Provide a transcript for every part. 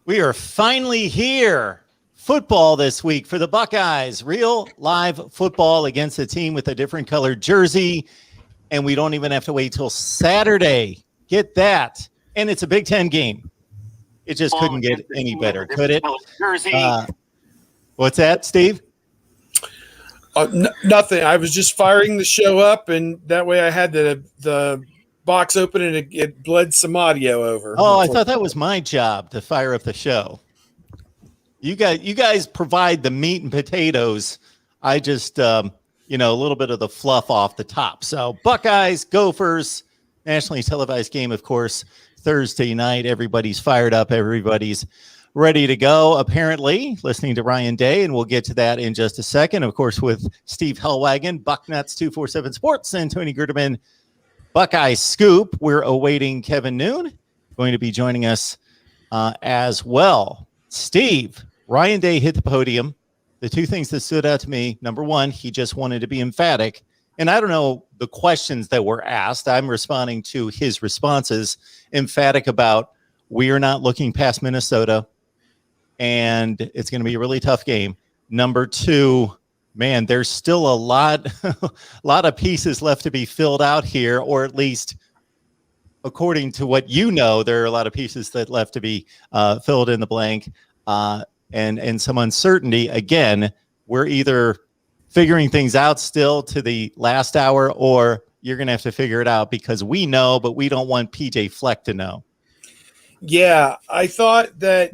We are finally here. Football this week for the Buckeyes. Real live football against a team with a different colored jersey. And we don't even have to wait till Saturday. Get that. And it's a Big Ten game. It just couldn't get any better, could it? What's that, Steve? Nothing. I was just firing the show up, and that way I had the box open and it bled some audio over. Oh, I thought that was my job to fire up the show. You guys provide the meat and potatoes. I just, a little bit of the fluff off the top. So Buckeyes, Gophers, nationally televised game, of course, Thursday night. Everybody's fired up. Everybody's ready to go, apparently, listening to Ryan Day, and we'll get to that in just a second. Of course, with Steve Hellwagon, Bucknuts 247 Sports, and Tony Gerdeman, Buckeye Scoop. We're awaiting Kevin Noon, going to be joining us as well. Steve, Ryan Day hit the podium. The two things that stood out to me, number one, he just wanted to be emphatic. And I don't know the questions that were asked. I'm responding to his responses, emphatic about we are not looking past Minnesota, and it's going to be a really tough game. Number two, man, there's still a lot of pieces left to be filled out here, or at least according to what you know, there are a lot of pieces that left to be filled in the blank, and some uncertainty. Again, we're either figuring things out still to the last hour, or you're going to have to figure it out because we know, but we don't want PJ Fleck to know. Yeah, I thought that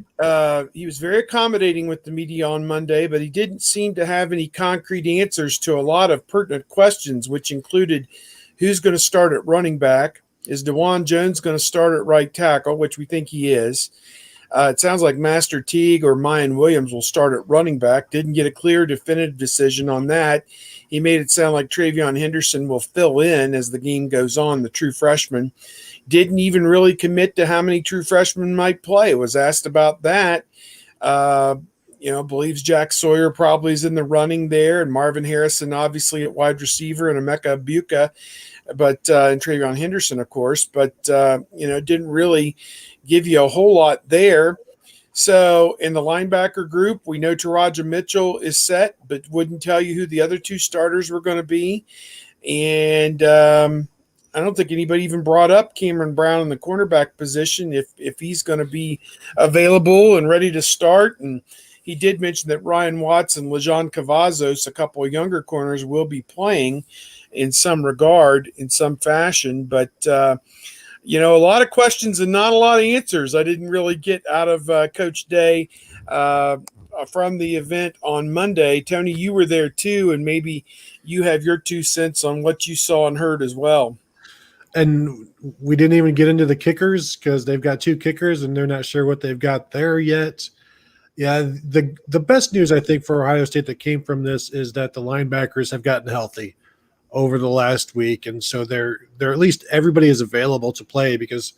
he was very accommodating with the media on Monday, but he didn't seem to have any concrete answers to a lot of pertinent questions, which included who's going to start at running back. Is DeJuan Jones going to start at right tackle, which we think he is? It sounds like Master Teague or Mayan Williams will start at running back. Didn't get a clear, definitive decision on that. He made it sound like Travion Henderson will fill in as the game goes on, the true freshman. Didn't even really commit to how many true freshmen might play. Was asked about that. Believes Jack Sawyer probably is in the running there, and Marvin Harrison obviously at wide receiver, and Emeka Buka, and Travion Henderson, of course. But didn't really give you a whole lot there. So in the linebacker group, we know Taraja Mitchell is set, but wouldn't tell you who the other two starters were going to be. And I don't think anybody even brought up Cameron Brown in the cornerback position if he's going to be available and ready to start. And he did mention that Ryan Watts and Lejon Cavazos, a couple of younger corners, will be playing in some regard, in some fashion. But, a lot of questions and not a lot of answers I didn't really get out of Coach Day from the event on Monday. Tony, you were there too, and maybe you have your 2 cents on what you saw and heard as well. And we didn't even get into the kickers because they've got 2 kickers and they're not sure what they've got there yet. Yeah, the best news, I think, for Ohio State that came from this is that the linebackers have gotten healthy over the last week. And so they're at least everybody is available to play because,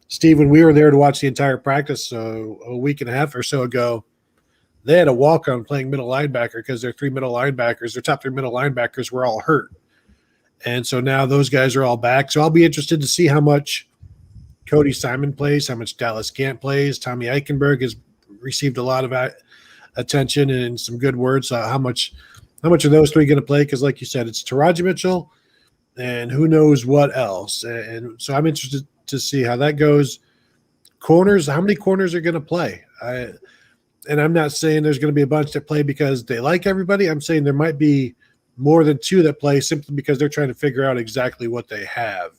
Steve, when we were there to watch the entire practice a week and a half or so ago, they had a walk-on playing middle linebacker because their 3 middle linebackers, their top 3 middle linebackers were all hurt. And so now those guys are all back. So I'll be interested to see how much Cody Simon plays, how much Dallas Gant plays. Tommy Eichenberg has received a lot of attention and some good words. How much are those 3 going to play? Because like you said, it's Taraji Mitchell and who knows what else. And so I'm interested to see how that goes. Corners, how many corners are going to play? And I'm not saying there's going to be a bunch that play because they like everybody. I'm saying there might be more than 2 that play simply because they're trying to figure out exactly what they have.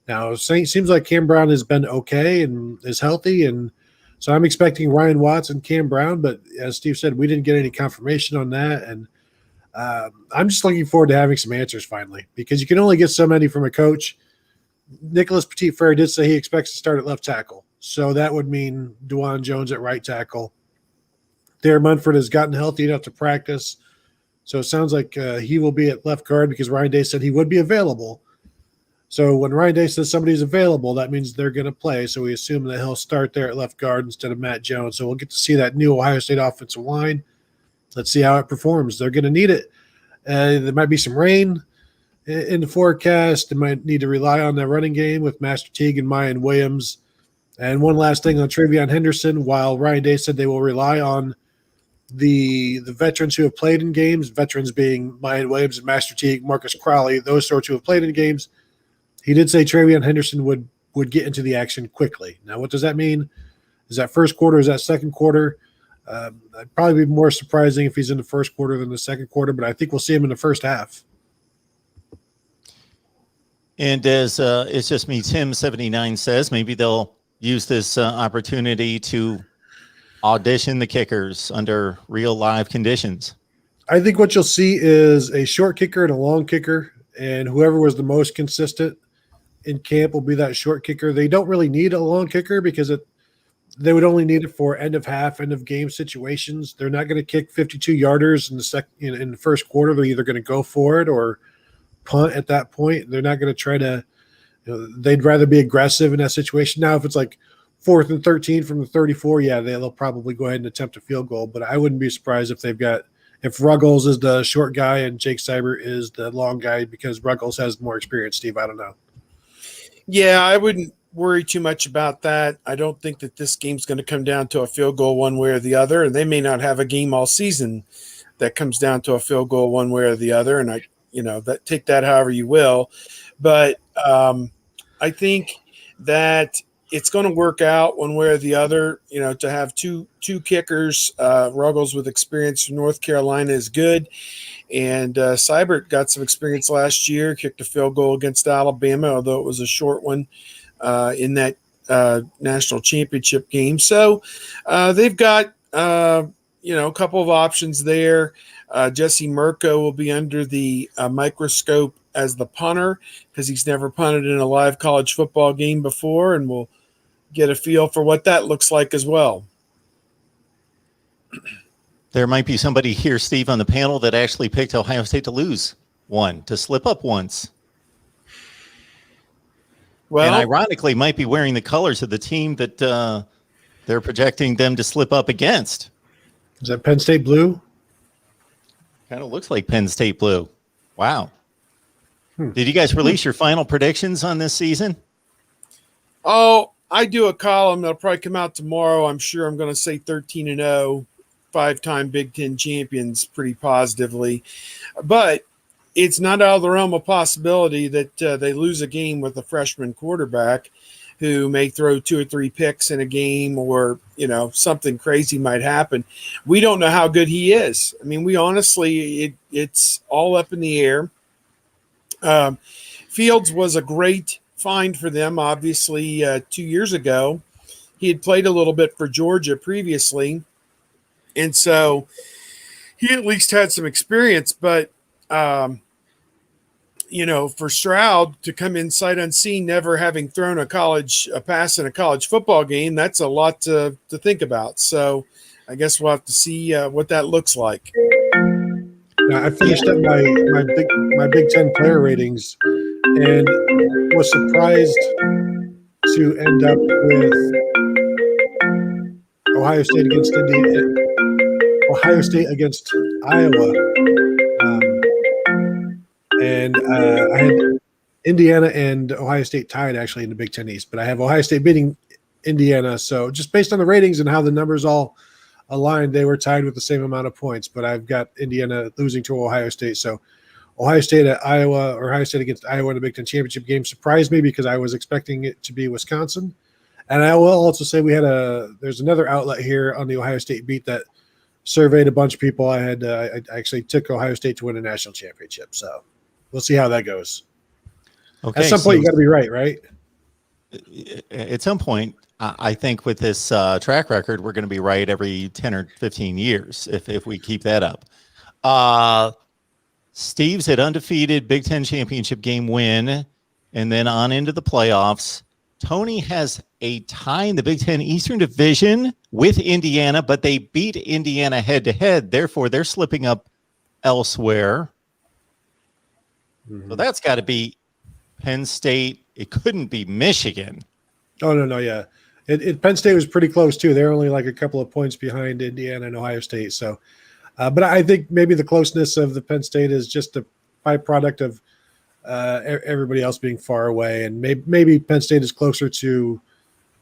Now, it seems like Cam Brown has been okay and is healthy, and so I'm expecting Ryan Watts and Cam Brown, but as Steve said, we didn't get any confirmation on that, and I'm just looking forward to having some answers finally because you can only get so many from a coach. Nicholas Petit-Frere did say he expects to start at left tackle, so that would mean DeJuan Jones at right tackle. Darren Munford has gotten healthy enough to practice, so it sounds like he will be at left guard because Ryan Day said he would be available. So when Ryan Day says somebody's available, that means they're going to play. So we assume that he'll start there at left guard instead of Matt Jones. So we'll get to see that new Ohio State offensive line. Let's see how it performs. They're going to need it. There might be some rain in the forecast. They might need to rely on the running game with Master Teague and Mayan Williams And one last thing on Travion Henderson, while Ryan Day said they will rely on the veterans who have played in games, veterans being Mayan Williams and Master Teague, Marcus Crowley, those sorts who have played in games, he did say Travion Henderson would get into the action quickly. Now, what does that mean? Is that first quarter? Is that second quarter? I'd probably be more surprising if he's in the first quarter than the second quarter, but I think we'll see him in the first half. And as It's Just Me Tim 79 says, maybe they'll use this opportunity to audition the kickers under real live conditions. I think what you'll see is a short kicker and a long kicker, and whoever was the most consistent in camp will be that short kicker. They don't really need a long kicker because they would only need it for end of half, end of game situations. They're not going to kick 52 yarders in the first quarter. They're either going to go for it or punt at that point. They're not going to try to, they'd rather be aggressive in that situation. Now, if it's like 4th and 13 from the 34, yeah, they'll probably go ahead and attempt a field goal. But I wouldn't be surprised if Ruggles is the short guy and Jake Seibert is the long guy, because Ruggles has more experience. Steve, I don't know. Yeah, I wouldn't worry too much about that. I don't think that this game's going to come down to a field goal one way or the other, and they may not have a game all season that comes down to a field goal one way or the other. And take that however you will, but I think that it's going to work out one way or the other. To have two kickers, Ruggles with experience from North Carolina is good, and Seibert got some experience last year, kicked a field goal against Alabama, although it was a short one in that national championship game. So they've got a couple of options there. Jesse Mirko will be under the microscope as the punter because he's never punted in a live college football game before, and we'll get a feel for what that looks like as well. There might be somebody here, Steve, on the panel that actually picked Ohio State to lose one, to slip up once. Well, and ironically might be wearing the colors of the team that they're projecting them to slip up against. Is that Penn State blue? Kind of looks like Penn State blue. Wow. Did you guys release your final predictions on this season? Oh, I do a column that'll probably come out tomorrow. I'm sure I'm going to say 13-0, 5-time Big Ten champions pretty positively. But it's not out of the realm of possibility that they lose a game with a freshman quarterback who may throw 2 or 3 picks in a game, or, something crazy might happen. We don't know how good he is. I mean, we honestly, it's all up in the air. Fields was a great find for them, obviously, 2 years ago. He had played a little bit for Georgia previously, and so he at least had some experience. But, for Stroud to come in sight unseen, never having thrown a pass in a college football game, that's a lot to think about. So I guess we'll have to see what that looks like. Now, I finished up my Big Ten player ratings and was surprised to end up with Ohio State against Iowa. And I had Indiana and Ohio State tied actually in the Big Ten East, but I have Ohio State beating Indiana. So just based on the ratings and how the numbers all aligned, they were tied with the same amount of points, but I've got Indiana losing to Ohio State. So Ohio State at Iowa, or Ohio State against Iowa in the Big Ten championship game surprised me because I was expecting it to be Wisconsin. And I will also say there's another outlet here on the Ohio State beat that surveyed a bunch of people. I actually took Ohio State to win a national championship. So we'll see how that goes. Okay, at some point, you got to be right? At some point, I think with this track record, we're going to be right every 10 or 15 years if we keep that up. Steve's had undefeated Big Ten championship game win, and then on into the playoffs. Tony has a tie in the Big Ten Eastern Division with Indiana, but they beat Indiana head-to-head. Therefore, they're slipping up elsewhere. Mm-hmm. So that's got to be Penn State. It couldn't be Michigan. Oh, no, yeah. Penn State was pretty close, too. They're only like a couple of points behind Indiana and Ohio State. So, but I think maybe the closeness of the Penn State is just a byproduct of everybody else being far away. And maybe Penn State is closer to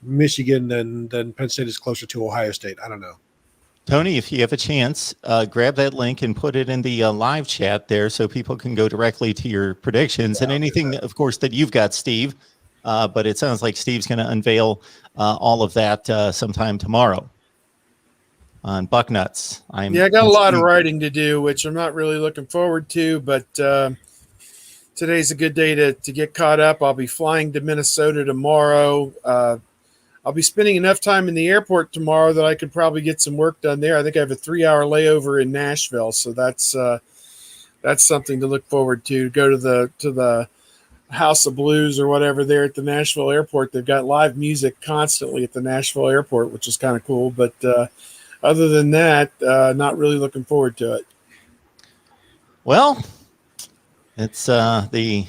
Michigan than Penn State is closer to Ohio State. I don't know. Tony, if you have a chance, grab that link and put it in the live chat there so people can go directly to your predictions and anything, of course, that you've got, Steve. But it sounds like Steve's going to unveil all of that sometime tomorrow on Bucknuts. I got a lot of writing to do, which I'm not really looking forward to, but today's a good day to get caught up. I'll be flying to Minnesota tomorrow. I'll be spending enough time in the airport tomorrow that I could probably get some work done there. I think I have a 3-hour layover in Nashville, so that's something to look forward to. Go to the House of Blues or whatever there at the Nashville airport. They've got live music constantly at the Nashville airport, which is kind of cool. But other than that, not really looking forward to it. Well, it's the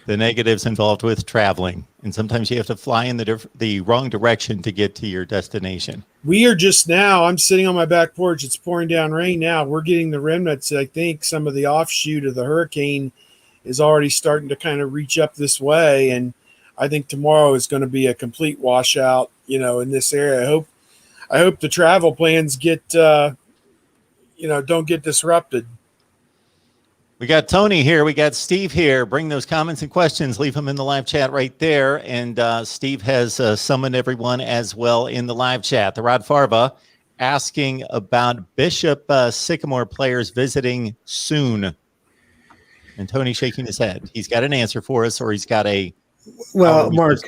the negatives involved with traveling, and sometimes you have to fly in the wrong direction to get to your destination. We are just now, I'm sitting on my back porch. It's pouring down rain now. We're getting the remnants. I think some of the offshoot of the hurricane is already starting to kind of reach up this way. And I think tomorrow is going to be a complete washout, in this area. I hope the travel plans don't get disrupted. We got Tony here. We got Steve here. Bring those comments and questions. Leave them in the live chat right there. And Steve has summoned everyone as well in the live chat. The Rod Farva asking about Bishop Sycamore players visiting soon. And Tony shaking his head. He's got an answer for us, or he's got a. Well, Mark,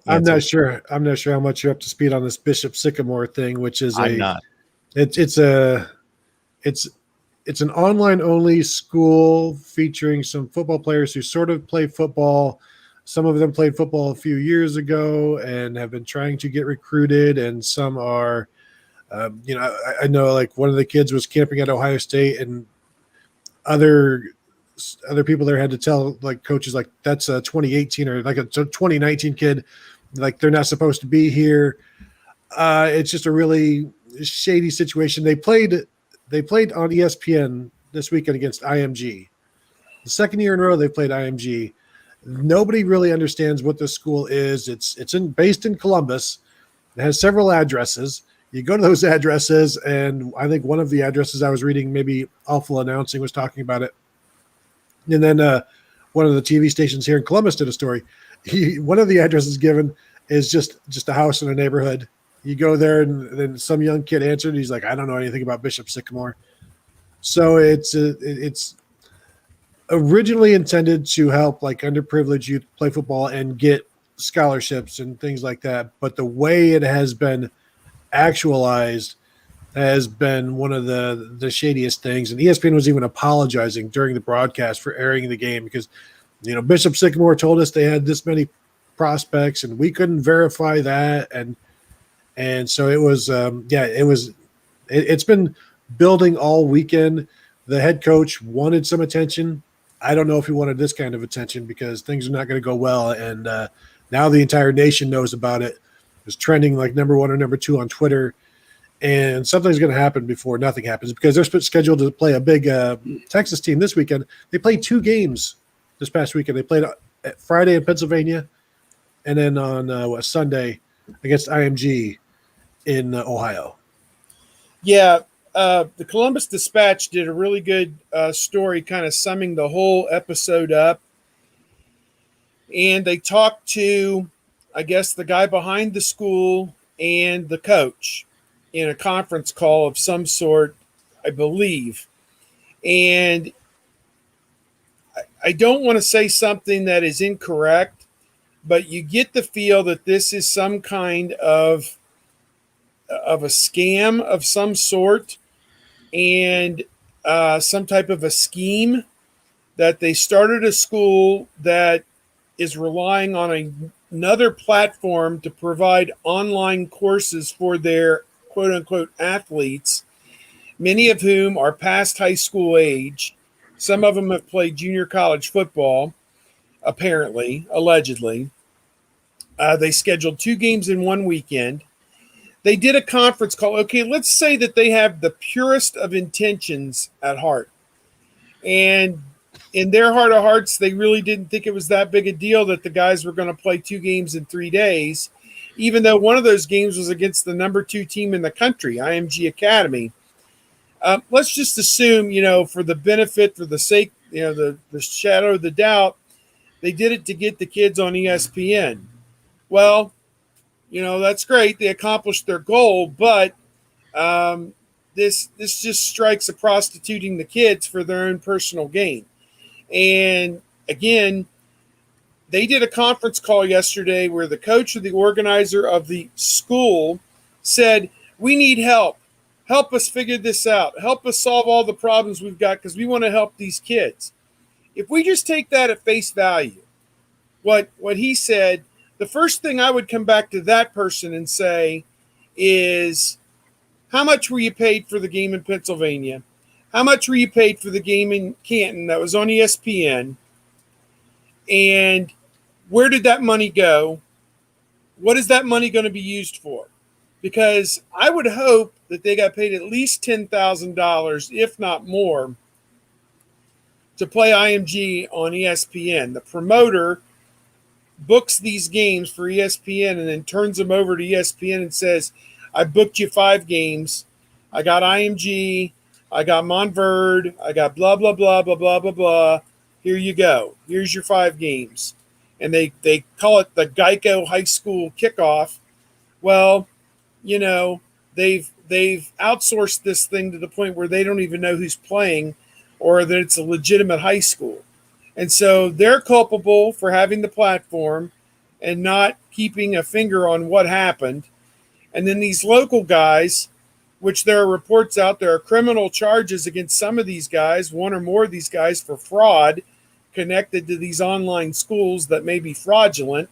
I'm not sure how much you're up to speed on this Bishop Sycamore thing, which is I'm not. It's an online-only school featuring some football players who sort of play football. Some of them played football a few years ago and have been trying to get recruited, and some are, I know like one of the kids was camping at Ohio State, and other people there had to tell like coaches like that's a 2018 or like a 2019 kid, like they're not supposed to be here. It's just a really shady situation. They played on ESPN this weekend against IMG. The second year in a row they played IMG. Nobody really understands what this school is. It's based in Columbus. It has several addresses. You go to those addresses, and I think one of the addresses I was reading, maybe Awful Announcing was talking about it. And then one of the TV stations here in Columbus did a story. One of the addresses given is just a house in a neighborhood. You go there, and then some young kid answered. He's like, I don't know anything about Bishop Sycamore. So it's originally intended to help like underprivileged youth play football and get scholarships and things like that. But the way it has been actualized has been one of the shadiest things. And ESPN was even apologizing during the broadcast for airing the game because, Bishop Sycamore told us they had this many prospects and we couldn't verify that. And so it was, it's been building all weekend. The head coach wanted some attention. I don't know if he wanted this kind of attention because things are not going to go well. And now the entire nation knows about it. It's trending like number 1 or number 2 on Twitter. And something's going to happen before nothing happens because they're scheduled to play a big Texas team this weekend. They played 2 games this past weekend. They played Friday in Pennsylvania and then on Sunday against IMG in Ohio. Yeah, the Columbus Dispatch did a really good story kind of summing the whole episode up. And they talked to, I guess, the guy behind the school and the coach in a conference call of some sort, I believe. And I don't want to say something that is incorrect, but you get the feel that this is some kind of a scam of some sort and some type of a scheme that they started a school that is relying on another platform to provide online courses for their quote unquote athletes, many of whom are past high school age. Some of them have played junior college football, apparently, allegedly. They scheduled 2 games in one weekend. They did a conference call. Okay, let's say that they have the purest of intentions at heart. And in their heart of hearts, they really didn't think it was that big a deal that the guys were going to play 2 games in 3 days. even though one of those games was against the number 2 team in the country, IMG Academy. Let's just assume, for the benefit, for the sake, the shadow of the doubt, they did it to get the kids on ESPN. Well, that's great. They accomplished their goal, but this just strikes at prostituting the kids for their own personal gain. And again, they did a conference call yesterday where the coach or the organizer of the school said, we need help. Help us figure this out. Help us solve all the problems we've got because we want to help these kids. If we just take that at face value, what he said, the first thing I would come back to that person and say is, how much were you paid for the game in Pennsylvania? How much were you paid for the game in Canton that was on ESPN? And where did that money go? What is that money going to be used for? Because I would hope that they got paid at least $10,000, if not more, to play IMG on ESPN. The promoter books these games for ESPN and then turns them over to ESPN and says, I booked you 5 games. I got IMG. I got Montverde. I got blah, blah, blah, blah, blah, blah, blah. Here you go. Here's your 5 games. And they call it the Geico High School Kickoff. Well, they've outsourced this thing to the point where they don't even know who's playing or that it's a legitimate high school. And so they're culpable for having the platform and not keeping a finger on what happened. And then these local guys, which there are reports out, there are criminal charges against some of these guys, one or more of these guys, for fraud connected to these online schools that may be fraudulent.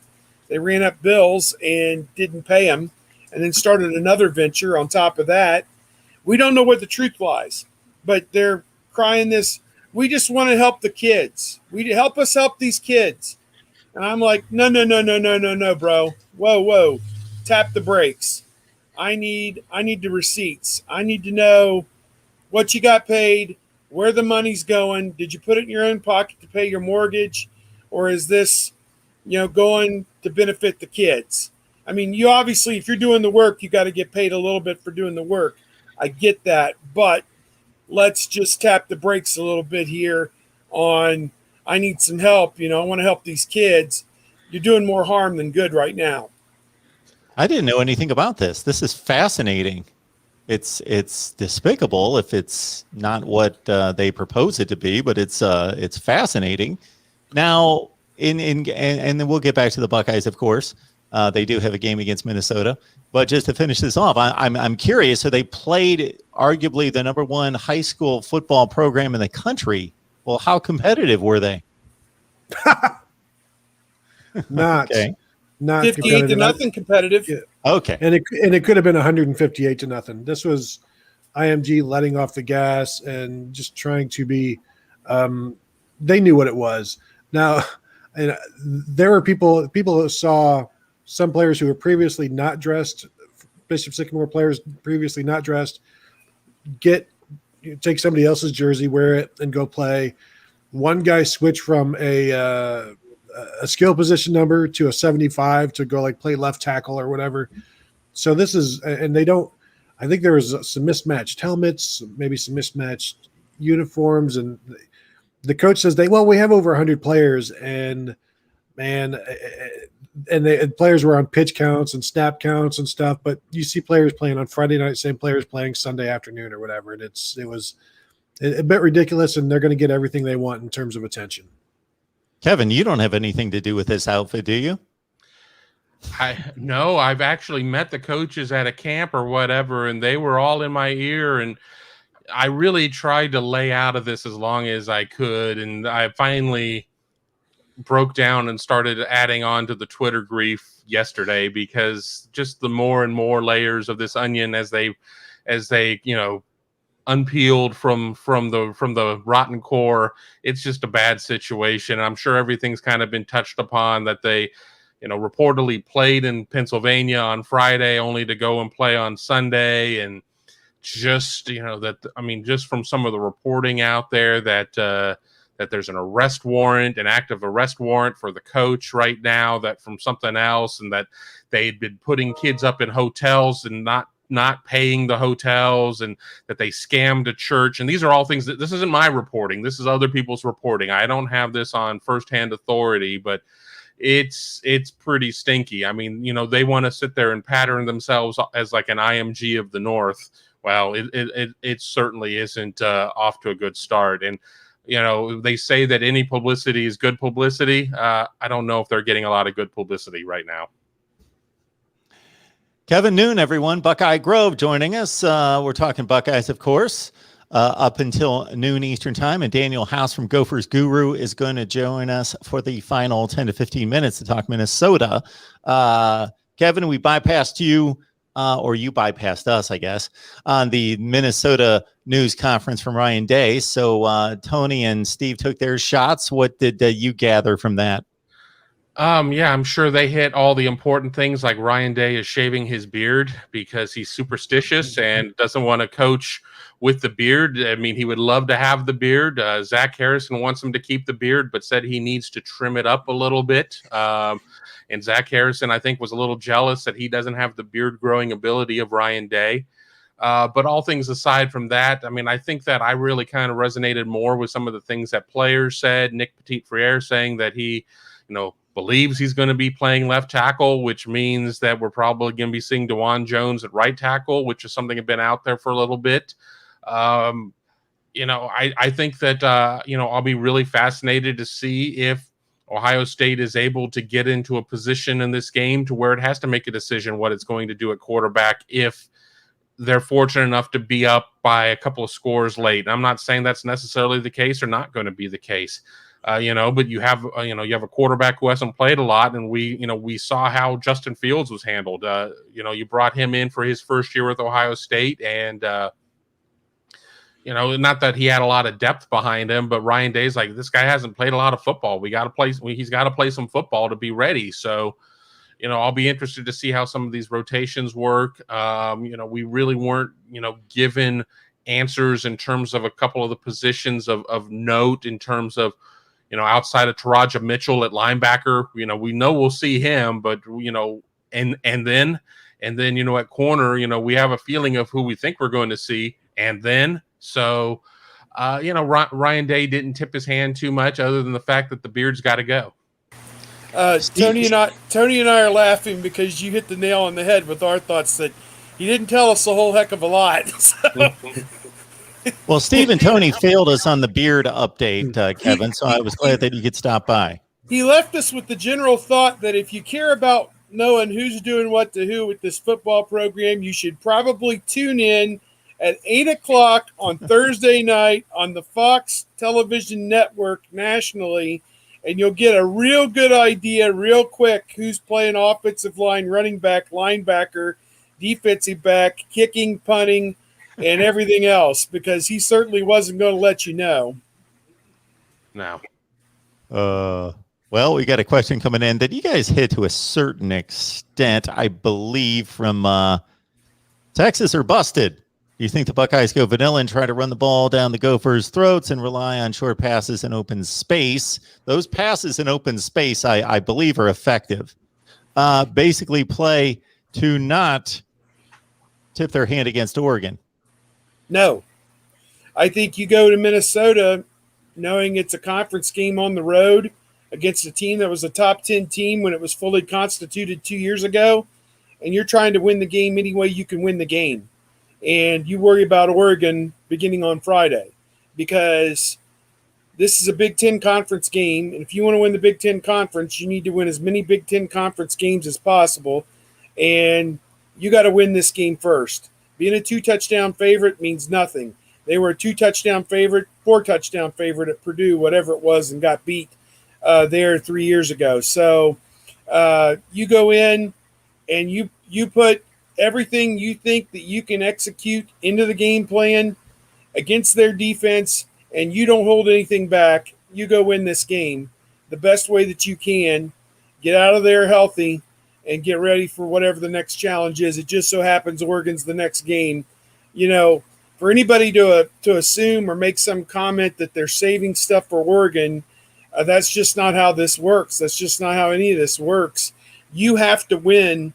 They ran up bills and didn't pay them and then started another venture on top of that. We don't know where the truth lies, but they're crying this, we just want to help the kids. We help us help these kids. And I'm like, no, bro. Whoa. Tap the brakes. I need the receipts. I need to know what you got paid, where the money's going. Did you put it in your own pocket to pay your mortgage? Or is this, going to benefit the kids? I mean, you obviously, if you're doing the work, you got to get paid a little bit for doing the work. I get that, but let's just tap the brakes a little bit here on, I need some help. I want to help these kids. You're doing more harm than good right now. I didn't know anything about this. This is fascinating. It's despicable if it's not what they propose it to be, but it's fascinating. Now, and then we'll get back to the Buckeyes, of course. They do have a game against Minnesota. But just to finish this off, I'm curious. So they played arguably the number 1 high school football program in the country. Well, how competitive were they? Not. Okay. Not 58-0 competitive. Yeah. Okay. And it could have been 158-0. This was IMG letting off the gas and just trying to be they knew what it was. Now, and there were people who saw some players who were previously not dressed, Bishop Sycamore players previously not dressed, take somebody else's jersey, wear it, and go play. One guy switched from a skill position number to a 75 to go play left tackle or whatever. So this is, and they don't, I think there was some mismatched helmets, maybe some mismatched uniforms. And the coach says we have over 100 players and players were on pitch counts and snap counts and stuff, but you see players playing on Friday night, same players playing Sunday afternoon or whatever. And it was a bit ridiculous, and they're going to get everything they want in terms of attention. Kevin, you don't have anything to do with this outfit, do you? No, I've actually met the coaches at a camp or whatever, and they were all in my ear, and I really tried to lay out of this as long as I could, and I finally broke down and started adding on to the Twitter grief yesterday, because just the more and more layers of this onion as they unpeeled from the rotten core, it's just a bad situation. I'm sure everything's kind of been touched upon, that they reportedly played in Pennsylvania on Friday only to go and play on Sunday, and just just from some of the reporting out there that there's an arrest warrant, an active arrest warrant for the coach right now, that from something else, and that they'd been putting kids up in hotels and not paying the hotels, and that they scammed a church. And these are all things that, this isn't my reporting, this is other people's reporting. I don't have this on firsthand authority, but it's pretty stinky. I mean, they want to sit there and pattern themselves as like an IMG of the North. Well, it certainly isn't off to a good start. And they say that any publicity is good publicity. I don't know if they're getting a lot of good publicity right now. Kevin Noon, everyone. Buckeye Grove joining us. We're talking Buckeyes, of course, up until noon Eastern time. And Daniel House from Gophers Guru is going to join us for the final 10 to 15 minutes to talk Minnesota. Kevin, we bypassed you, or you bypassed us, I guess, on the Minnesota news conference from Ryan Day. So Tony and Steve took their shots. What did you gather from that? Yeah, I'm sure they hit all the important things, like Ryan Day is shaving his beard because he's superstitious and doesn't want to coach with the beard. I mean, he would love to have the beard. Zach Harrison wants him to keep the beard, but said he needs to trim it up a little bit. And Zach Harrison, I think, was a little jealous that he doesn't have the beard growing ability of Ryan Day. But all things aside from that, I mean, I think that I really kind of resonated more with some of the things that players said. Nick Petit-Frere saying that he, believes he's going to be playing left tackle, which means that we're probably going to be seeing DeJuan Jones at right tackle, which is something that's been out there for a little bit. I think that, I'll be really fascinated to see if Ohio State is able to get into a position in this game to where it has to make a decision what it's going to do at quarterback if they're fortunate enough to be up by a couple of scores late. And I'm not saying that's necessarily the case or not going to be the case. But you have a quarterback who hasn't played a lot, and we saw how Justin Fields was handled. You brought him in for his first year with Ohio State, and not that he had a lot of depth behind him, but Ryan Day's like, this guy hasn't played a lot of football. He's got to play some football to be ready. So, I'll be interested to see how some of these rotations work. We really weren't, given answers in terms of a couple of the positions of note in terms of, outside of Taraja Mitchell at linebacker. We know we'll see him, but and then at corner, we have a feeling of who we think we're going to see, and then so Ryan Day didn't tip his hand too much, other than the fact that the beard's got to go. Tony and I are laughing because you hit the nail on the head with our thoughts that he didn't tell us a whole heck of a lot. So. Well, Steve and Tony failed us on the beard update, Kevin, so I was glad that you could stop by. He left us with the general thought that if you care about knowing who's doing what to who with this football program, you should probably tune in at 8 o'clock on Thursday night on the Fox television network nationally, and you'll get a real good idea real quick who's playing offensive line, running back, linebacker, defensive back, kicking, punting, and everything else, because he certainly wasn't going to let you know. No. Well, we got a question coming in that you guys hit to a certain extent, I believe, from Texas or busted. Do you think the Buckeyes go vanilla and try to run the ball down the Gophers' throats and rely on short passes in open space? Those passes in open space, I believe, are effective. Basically play to not tip their hand against Oregon. No. I think you go to Minnesota knowing it's a conference game on the road against a team that was a top 10 team when it was fully constituted 2 years ago, and you're trying to win the game any way you can win the game. And you worry about Oregon beginning on Friday, because this is a Big Ten conference game, and if you want to win the Big Ten conference, you need to win as many Big Ten conference games as possible, and you got to win this game first. Being a 2-touchdown favorite means nothing. They were a 2-touchdown favorite, 4-touchdown favorite at Purdue, whatever it was, and got beat there 3 years ago. So you go in and you put everything you think that you can execute into the game plan against their defense, and you don't hold anything back. You go win this game the best way that you can, get out of there healthy, and get ready for whatever the next challenge is. It just so happens Oregon's the next game. For anybody to assume or make some comment that they're saving stuff for Oregon, that's just not how this works. That's just not how any of this works. You have to win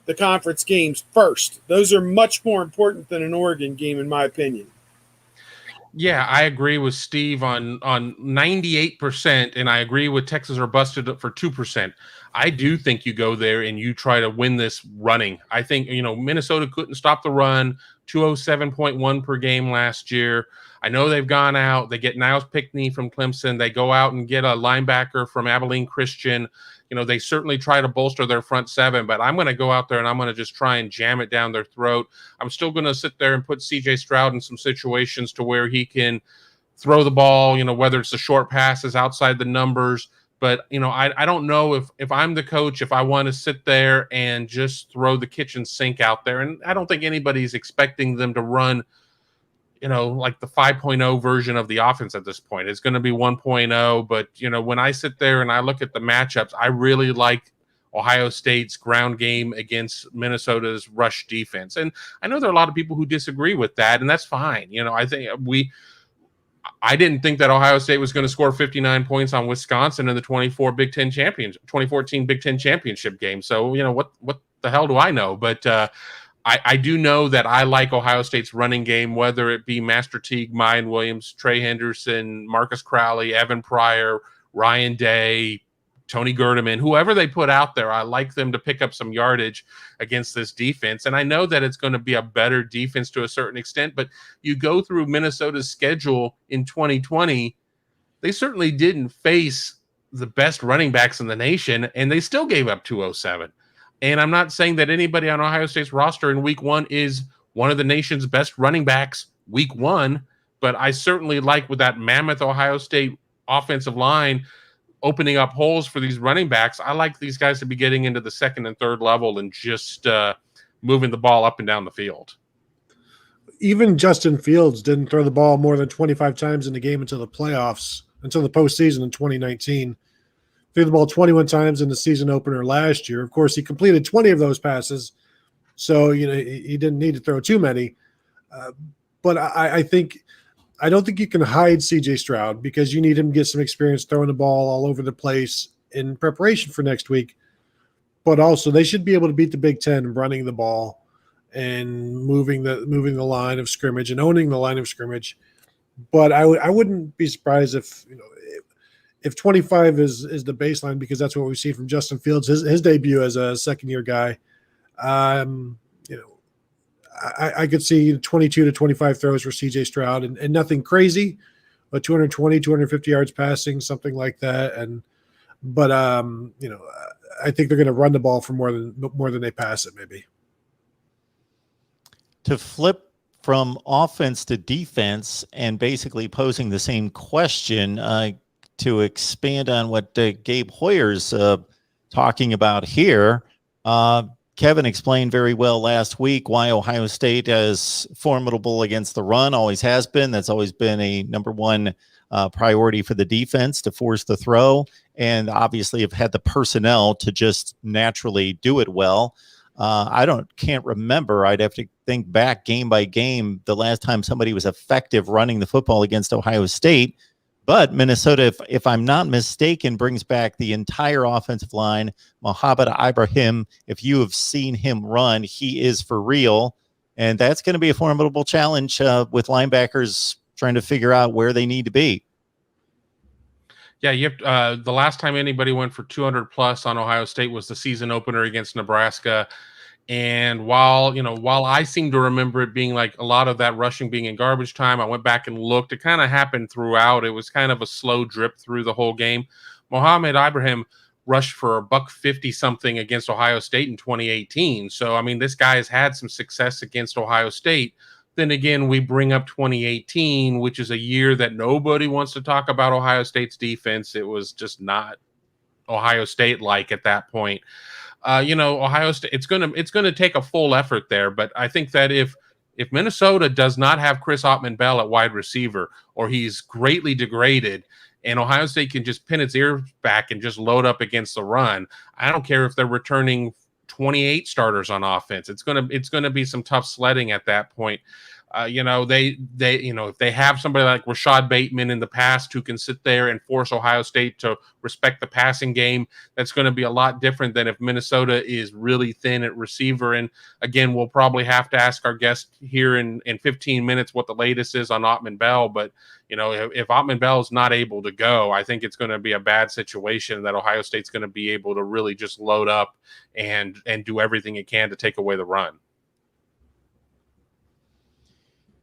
the conference games first. Those are much more important than an Oregon game, in my opinion. Yeah, I agree with Steve on 98%, and I agree with Texas are busted for 2%. I do think you go there and you try to win this running. I think, Minnesota couldn't stop the run, 207.1 per game last year. I know they've gone out. They get Niles Pickney from Clemson. They go out and get a linebacker from Abilene Christian. They certainly try to bolster their front seven, but I'm going to go out there and I'm going to just try and jam it down their throat. I'm still going to sit there and put CJ Stroud in some situations to where he can throw the ball, whether it's the short passes outside the numbers. But, I don't know if I'm the coach, if I want to sit there and just throw the kitchen sink out there. And I don't think anybody's expecting them to run, like the 5.0 version of the offense at this point. It's going to be 1.0. But, when I sit there and I look at the matchups, I really like Ohio State's ground game against Minnesota's rush defense. And I know there are a lot of people who disagree with that, and that's fine. I didn't think that Ohio State was going to score 59 points on Wisconsin in the 2014 Big Ten championship game. So, what the hell do I know? But I do know that I like Ohio State's running game, whether it be Master Teague, Mayan Williams, Trey Henderson, Marcus Crowley, Evan Pryor, Ryan Day, Tony Gerdeman, whoever they put out there. I like them to pick up some yardage against this defense. And I know that it's going to be a better defense to a certain extent, but you go through Minnesota's schedule in 2020, they certainly didn't face the best running backs in the nation, and they still gave up 207. And I'm not saying that anybody on Ohio State's roster in week one is one of the nation's best running backs week one, but I certainly like with that mammoth Ohio State offensive line opening up holes for these running backs. I like these guys to be getting into the second and third level and just moving the ball up and down the field. Even Justin Fields didn't throw the ball more than 25 times in the game until the playoffs, until the postseason in 2019. Threw the ball 21 times in the season opener last year. Of course, he completed 20 of those passes, so he didn't need to throw too many. But I don't think you can hide CJ Stroud because you need him to get some experience throwing the ball all over the place in preparation for next week. But also, they should be able to beat the Big Ten running the ball and moving the line of scrimmage and owning the line of scrimmage. But I wouldn't be surprised if 25 is the baseline, because that's what we see from Justin Fields, his debut as a second-year guy. I could see 22 to 25 throws for CJ Stroud and nothing crazy, but 220, 250 yards passing, something like that. But I think they're going to run the ball for more than they pass it, maybe. To flip from offense to defense and basically posing the same question, to expand on what Gabe Hoyer's talking about here, Kevin explained very well last week why Ohio State is formidable against the run, always has been. That's always been a number one priority for the defense, to force the throw, and obviously have had the personnel to just naturally do it well. Can't remember. I'd have to think back game by game the last time somebody was effective running the football against Ohio State. But Minnesota, if I'm not mistaken, brings back the entire offensive line. Mohamed Ibrahim, if you have seen him run, he is for real. And that's going to be a formidable challenge with linebackers trying to figure out where they need to be. Yeah, you have the last time anybody went for 200 plus on Ohio State was the season opener against Nebraska. And while I seem to remember it being like a lot of that rushing being in garbage time, I went back and looked. It kind of happened throughout. It was kind of a slow drip through the whole game. Mohamed Ibrahim rushed for $150 something against Ohio State in 2018. So, this guy has had some success against Ohio State. Then again, we bring up 2018, which is a year that nobody wants to talk about Ohio State's defense. It was just not Ohio State-like at that point. Ohio State, it's gonna take a full effort there, but I think that if Minnesota does not have Chris Ottman-Bell at wide receiver, or he's greatly degraded, and Ohio State can just pin its ears back and just load up against the run, I don't care if they're returning 28 starters on offense. It's gonna be some tough sledding at that point. If they have somebody like Rashad Bateman in the past who can sit there and force Ohio State to respect the passing game, that's going to be a lot different than if Minnesota is really thin at receiver. And again, we'll probably have to ask our guest here in 15 minutes what the latest is on Ottman Bell. But, if Ottman Bell is not able to go, I think it's going to be a bad situation that Ohio State's going to be able to really just load up and do everything it can to take away the run.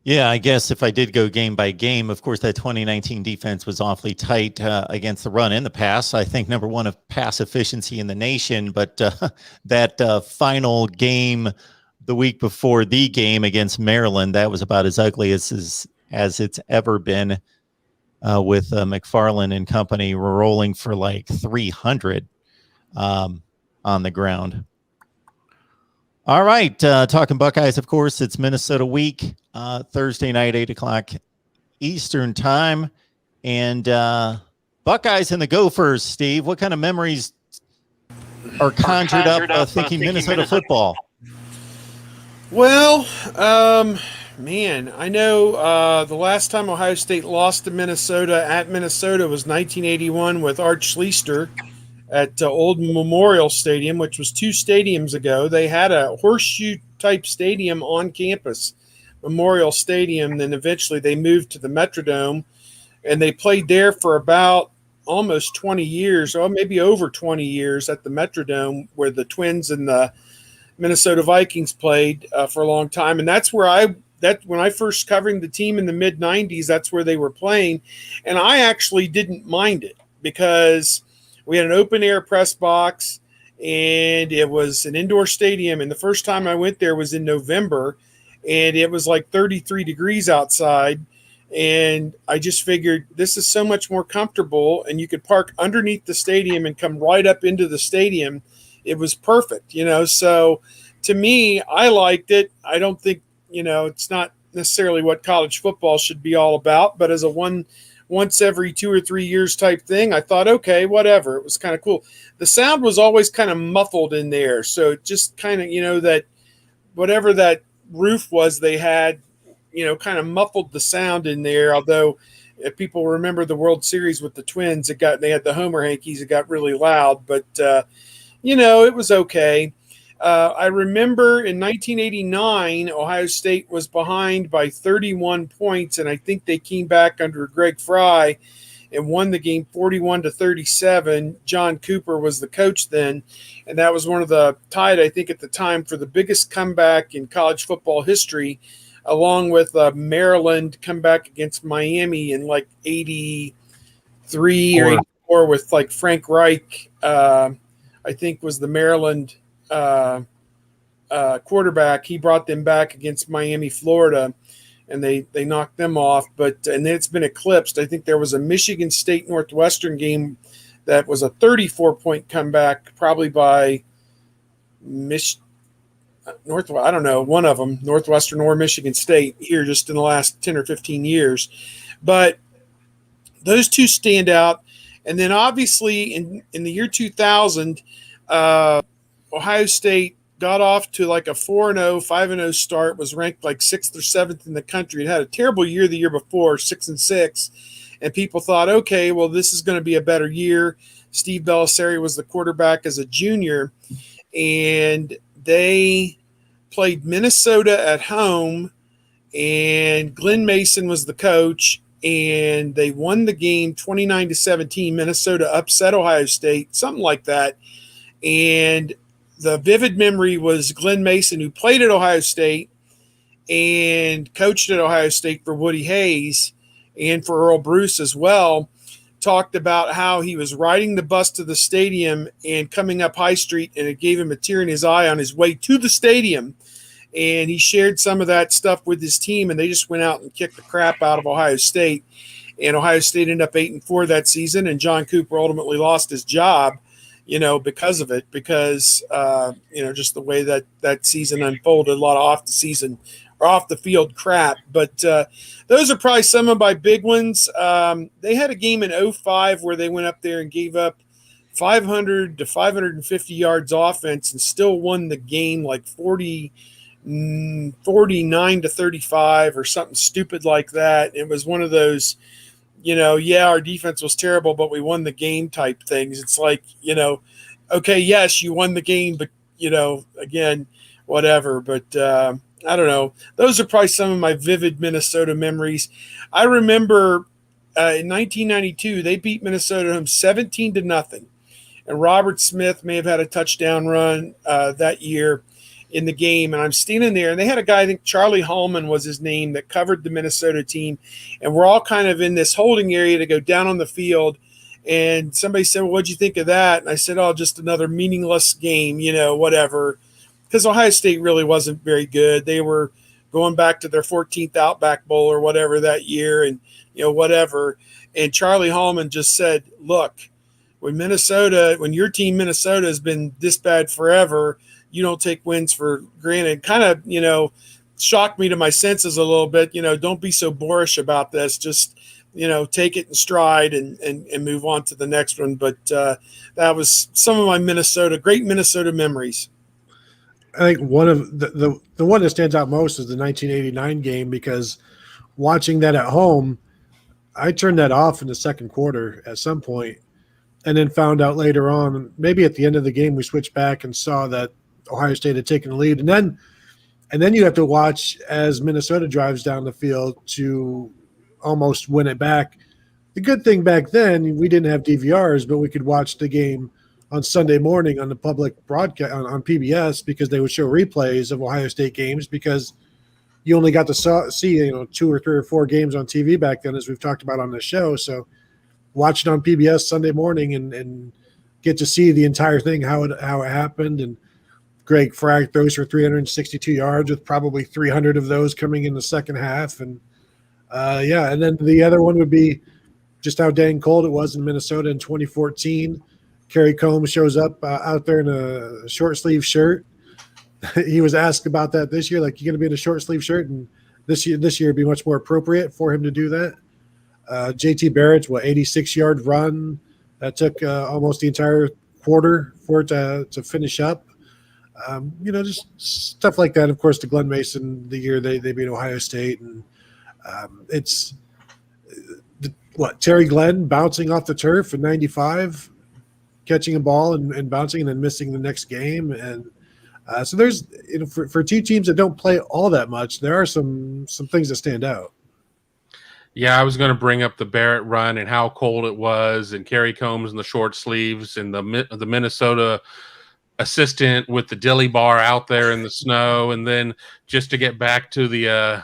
Yeah, I guess if I did go game by game, of course, that 2019 defense was awfully tight against the run and the pass. I think number one of pass efficiency in the nation. But that final game the week before the game against Maryland, that was about as ugly as it's ever been with McFarland and company rolling for like 300 on the ground. All right. Talking Buckeyes, of course, it's Minnesota week, Thursday night, 8:00 Eastern time. And Buckeyes and the Gophers, Steve, what kind of memories are conjured up thinking Minnesota football? Well, man, I know the last time Ohio State lost to Minnesota at Minnesota was 1981 with Art Schlichter at Old Memorial Stadium, which was 2 stadiums ago. They had a horseshoe-type stadium on campus, Memorial Stadium. Then eventually they moved to the Metrodome, and they played there for about almost 20 years, or maybe over 20 years at the Metrodome, where the Twins and the Minnesota Vikings played for a long time. And that's where when I first covered the team in the mid-'90s, that's where they were playing. And I actually didn't mind it because we had an open-air press box, and it was an indoor stadium. And the first time I went there was in November, and it was like 33 degrees outside. And I just figured this is so much more comfortable, and you could park underneath the stadium and come right up into the stadium. It was perfect, So to me, I liked it. I don't think, it's not necessarily what college football should be all about, but as a once every 2 or 3 years type thing, I thought, okay, whatever. It was kind of cool. The sound was always kind of muffled in there. So it just kind of, that whatever that roof was they had, kind of muffled the sound in there. Although if people remember the World Series with the Twins, they had the Homer hankies, it got really loud, but it was okay. I remember in 1989, Ohio State was behind by 31 points, and I think they came back under Greg Fry and won the game 41-37. John Cooper was the coach then, and that was one of the tied, I think, at the time for the biggest comeback in college football history, along with Maryland comeback against Miami in like 83 or 84 with like Frank Reich, I think was the Maryland quarterback. He brought them back against Miami, Florida, and they knocked them off. And then it's been eclipsed. I think there was a Michigan State Northwestern game that was a 34-point comeback, probably by I don't know, one of them, Northwestern or Michigan State, here just in the last 10 or 15 years. But those two stand out. And then obviously in the year 2000, Ohio State got off to like a 4-0, 5-0 start, was ranked like 6th or 7th in the country. It had a terrible year the year before, 6-6. And people thought, okay, well, this is going to be a better year. Steve Bellisari was the quarterback as a junior. And they played Minnesota at home, and Glenn Mason was the coach, and they won the game 29-17. Minnesota upset Ohio State, something like that. And the vivid memory was Glenn Mason, who played at Ohio State and coached at Ohio State for Woody Hayes and for Earl Bruce as well, talked about how he was riding the bus to the stadium and coming up High Street, and it gave him a tear in his eye on his way to the stadium. And he shared some of that stuff with his team, and they just went out and kicked the crap out of Ohio State. And Ohio State ended up 8-4 that season, and John Cooper ultimately lost his job, because of it, because, just the way that season unfolded, a lot of off the field crap. But those are probably some of my big ones. They had a game in 2005 where they went up there and gave up 500 to 550 yards offense and still won the game like 40 49-35 or something stupid like that. It was one of those, yeah, our defense was terrible, but we won the game type things. It's like, okay, yes, you won the game, but, again, whatever. But I don't know. Those are probably some of my vivid Minnesota memories. I remember in 1992, they beat Minnesota home 17-0. And Robert Smith may have had a touchdown run that year in the game. And I'm standing there, and they had a guy, I think Charlie Hallman was his name, that covered the Minnesota team. And we're all kind of in this holding area to go down on the field. And somebody said, well, what'd you think of that? And I said, oh, just another meaningless game, whatever. Because Ohio State really wasn't very good. They were going back to their 14th Outback Bowl or whatever that year, and, whatever. And Charlie Hallman just said, look, when your team Minnesota has been this bad forever, you don't take wins for granted. Kind of, shocked me to my senses a little bit. Don't be so boorish about this. Just, take it in stride and move on to the next one. But that was some of my great Minnesota memories. I think one of the one that stands out most is the 1989 game, because watching that at home, I turned that off in the second quarter at some point, and then found out later on, maybe at the end of the game, we switched back and saw that Ohio State had taken the lead. And then you have to watch as Minnesota drives down the field to almost win it back. The good thing back then, we didn't have DVRs, but we could watch the game on Sunday morning on the public broadcast on PBS, because they would show replays of Ohio State games, because you only got to see 2 or 3 or 4 games on TV back then, as we've talked about on the show. So watch it on PBS Sunday morning and get to see the entire thing, how it happened. And Greg Frag throws for 362 yards, with probably 300 of those coming in the second half. And and then the other one would be just how dang cold it was in Minnesota in 2014. Kerry Combs shows up out there in a short sleeve shirt. He was asked about that this year, like, you're going to be in a short sleeve shirt, and this year would be much more appropriate for him to do that. JT Barrett's 86-yard run that took almost the entire quarter for it to finish up. Just stuff like that. Of course, to Glenn Mason, the year they beat Ohio State, and it's Terry Glenn bouncing off the turf in '95. Catching a ball and bouncing and then missing the next game. And so there's, for two teams that don't play all that much, there are some things that stand out. Yeah, I was going to bring up the Barrett run and how cold it was, and Kerry Combs in the short sleeves, and the Minnesota assistant with the dilly bar out there in the snow. And then just to get back to the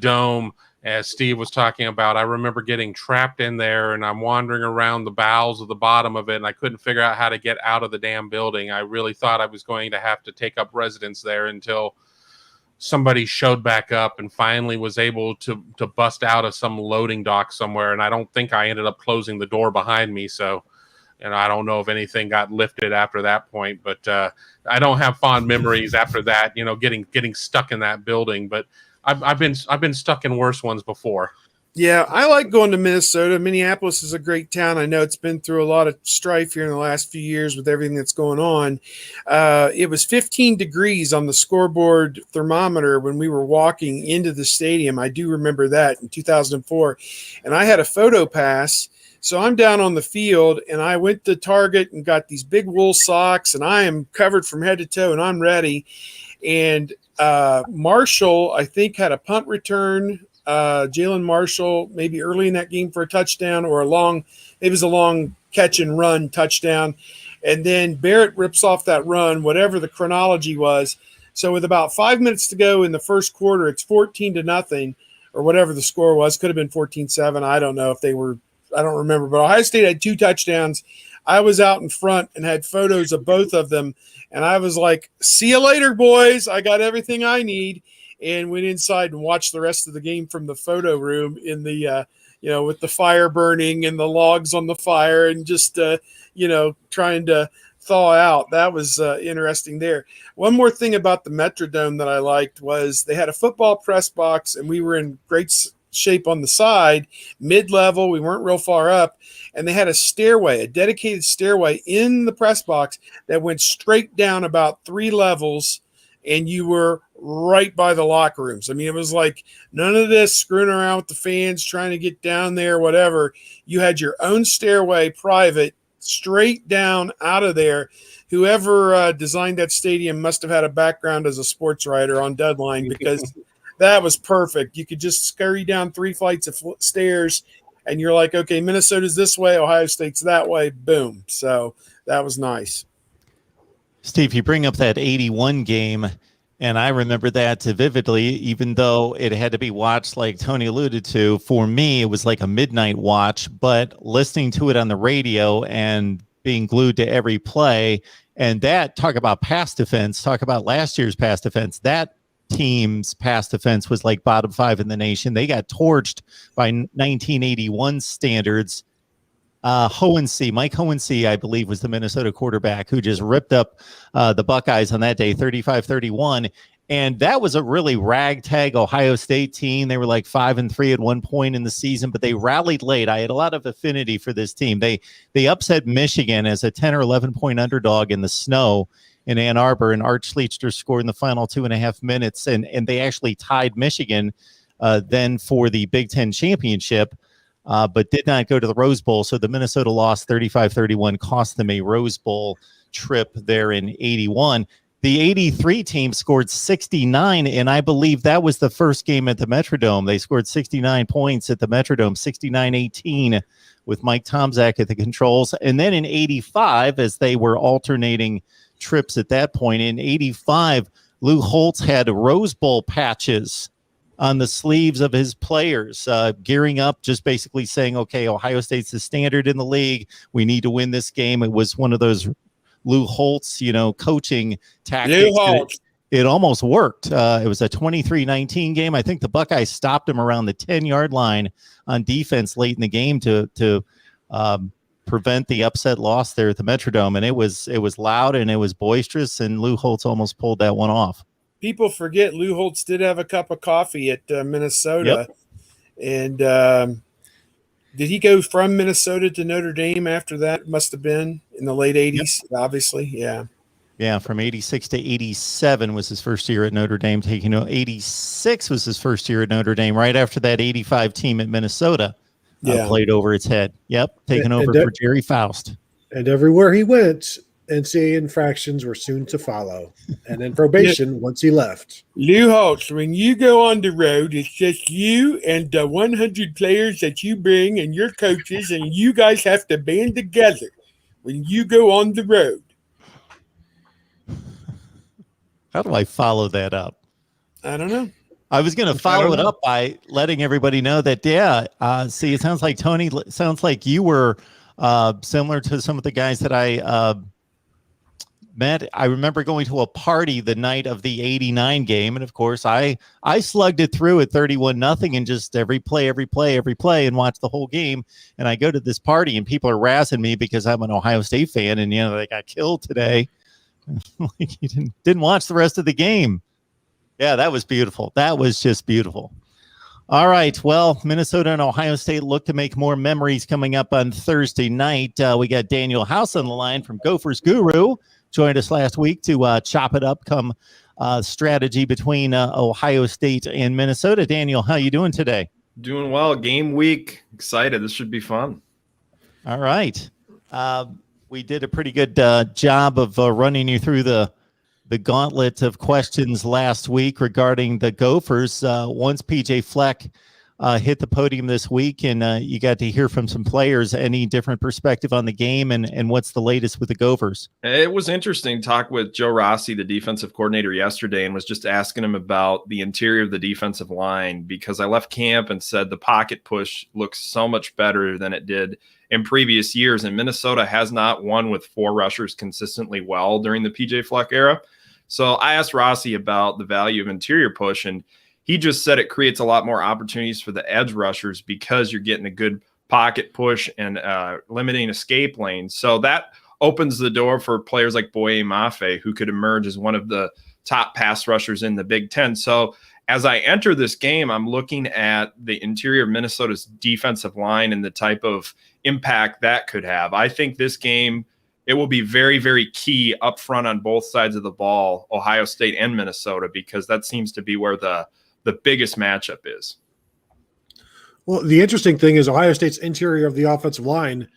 dome, as Steve was talking about, I remember getting trapped in there, and I'm wandering around the bowels of the bottom of it, and I couldn't figure out how to get out of the damn building. I really thought I was going to have to take up residence there until somebody showed back up and finally was able to bust out of some loading dock somewhere. And I don't think I ended up closing the door behind me. So, I don't know if anything got lifted after that point, but I don't have fond memories after that, getting stuck in that building. But I've been stuck in worse ones before. Yeah, I like going to Minnesota. Minneapolis is a great town. I know it's been through a lot of strife here in the last few years with everything that's going on. It was 15 degrees on the scoreboard thermometer when we were walking into the stadium. I do remember that in 2004. And I had a photo pass. So I'm down on the field, and I went to Target and got these big wool socks, and I am covered from head to toe, and I'm ready. And Marshall, I think, had a punt return. Jalen Marshall, maybe early in that game for a touchdown, or it was a long catch and run touchdown. And then Barrett rips off that run, whatever the chronology was. So with about 5 minutes to go in the first quarter, it's 14-0, or whatever the score was. Could have been 14-7. I don't know if they were, I don't remember, but Ohio State had 2 touchdowns. I was out in front and had photos of both of them. And I was like, see you later, boys. I got everything I need. And went inside and watched the rest of the game from the photo room in the, with the fire burning and the logs on the fire, and just, trying to thaw out. That was interesting there. One more thing about the Metrodome that I liked was they had a football press box, and we were in great shape on the side, mid-level. We weren't real far up. And they had a dedicated stairway in the press box that went straight down about 3 levels and you were right by the locker rooms. I mean, it was like none of this screwing around with the fans, trying to get down there, whatever. You had your own stairway, private, straight down out of there. Whoever designed that stadium must have had a background as a sports writer on Deadline, because that was perfect. You could just scurry down 3 flights of stairs, and you're like, okay, Minnesota's this way, Ohio State's that way. Boom. So that was nice. Steve, you bring up that 81 game, and I remember that vividly, even though it had to be watched, like Tony alluded to. For me, it was like a midnight watch, but listening to it on the radio and being glued to every play, and that, talk about pass defense, talk about last year's pass defense, that team's pass defense was like bottom 5 in the nation. They got torched by 1981 standards. Mike Hohensee, I believe, was the Minnesota quarterback who just ripped up the Buckeyes on that day, 35-31. And that was a really ragtag Ohio State team. They were like 5-3 at one point in the season, but they rallied late. I had a lot of affinity for this team. They upset Michigan as a 10 or 11 point underdog in the snow in Ann Arbor, and Art Schlichter scored in the final 2.5 minutes, and they actually tied Michigan then for the Big Ten championship, but did not go to the Rose Bowl. So the Minnesota loss 35-31 cost them a Rose Bowl trip there in 81. The 83 team scored 69, and I believe that was the first game at the Metrodome. They scored 69 points at the Metrodome, 69-18 with Mike Tomczak at the controls. And then in 85, as they were alternating trips at that point, in 85, Lou Holtz had Rose Bowl patches on the sleeves of his players, gearing up, just basically saying, okay, Ohio State's the standard in the league. We need to win this game. It was one of those Lou Holtz, coaching tactics. Lou Holtz. It almost worked. It was a 23-19 game. I think the Buckeyes stopped him around the 10-yard line on defense late in the game to prevent the upset loss there at the Metrodome. And it was loud and it was boisterous, and Lou Holtz almost pulled that one off. People forget Lou Holtz did have a cup of coffee at Minnesota. Yep. And did he go from Minnesota to Notre Dame after that? Must have been in the late 80s, yep. Obviously. Yeah. Yeah, from 86 to 87 was his first year at Notre Dame. 86 was his first year at Notre Dame. Right after that 85 team at Minnesota played over its head. Yep, taking over for Jerry Faust. And everywhere he went, NCAA infractions were soon to follow, and then probation once he left. Lou Holtz, when you go on the road, it's just you and the 100 players that you bring and your coaches, and you guys have to band together when you go on the road. How do I follow that up? I don't know. I was going to follow it up by letting everybody know that, it sounds like, Tony, sounds like you were similar to some of the guys that I met. I remember going to a party the night of the 89 game. And of course I slugged it through at 31-0 and just every play and watched the whole game. And I go to this party and people are razzing me because I'm an Ohio State fan and, they got killed today. Like you didn't watch the rest of the game. Yeah, that was beautiful. That was just beautiful. All right. Well, Minnesota and Ohio State look to make more memories coming up on Thursday night. We got Daniel House on the line from Gophers Guru. Joined us last week to chop it up, come strategy between Ohio State and Minnesota. Daniel, how you doing today? Doing well. Game week. Excited. This should be fun. All right. We did a pretty good job of running you through the gauntlet of questions last week regarding the Gophers. Once PJ Fleck hit the podium this week and you got to hear from some players, any different perspective on the game and what's the latest with the Gophers? It was interesting to talk with Joe Rossi, the defensive coordinator, yesterday, and was just asking him about the interior of the defensive line, because I left camp and said the pocket push looks so much better than it did in previous years. And Minnesota has not won with 4 rushers consistently well during the PJ Fleck era. So I asked Rossi about the value of interior push, and he just said it creates a lot more opportunities for the edge rushers because you're getting a good pocket push and limiting escape lanes. So that opens the door for players like Boye Mafe, who could emerge as one of the top pass rushers in the Big Ten. So as I enter this game, I'm looking at the interior of Minnesota's defensive line and the type of impact that could have. I think this game it will be very, very key up front on both sides of the ball, Ohio State and Minnesota, because that seems to be where the biggest matchup is. Well, the interesting thing is Ohio State's interior of the offensive line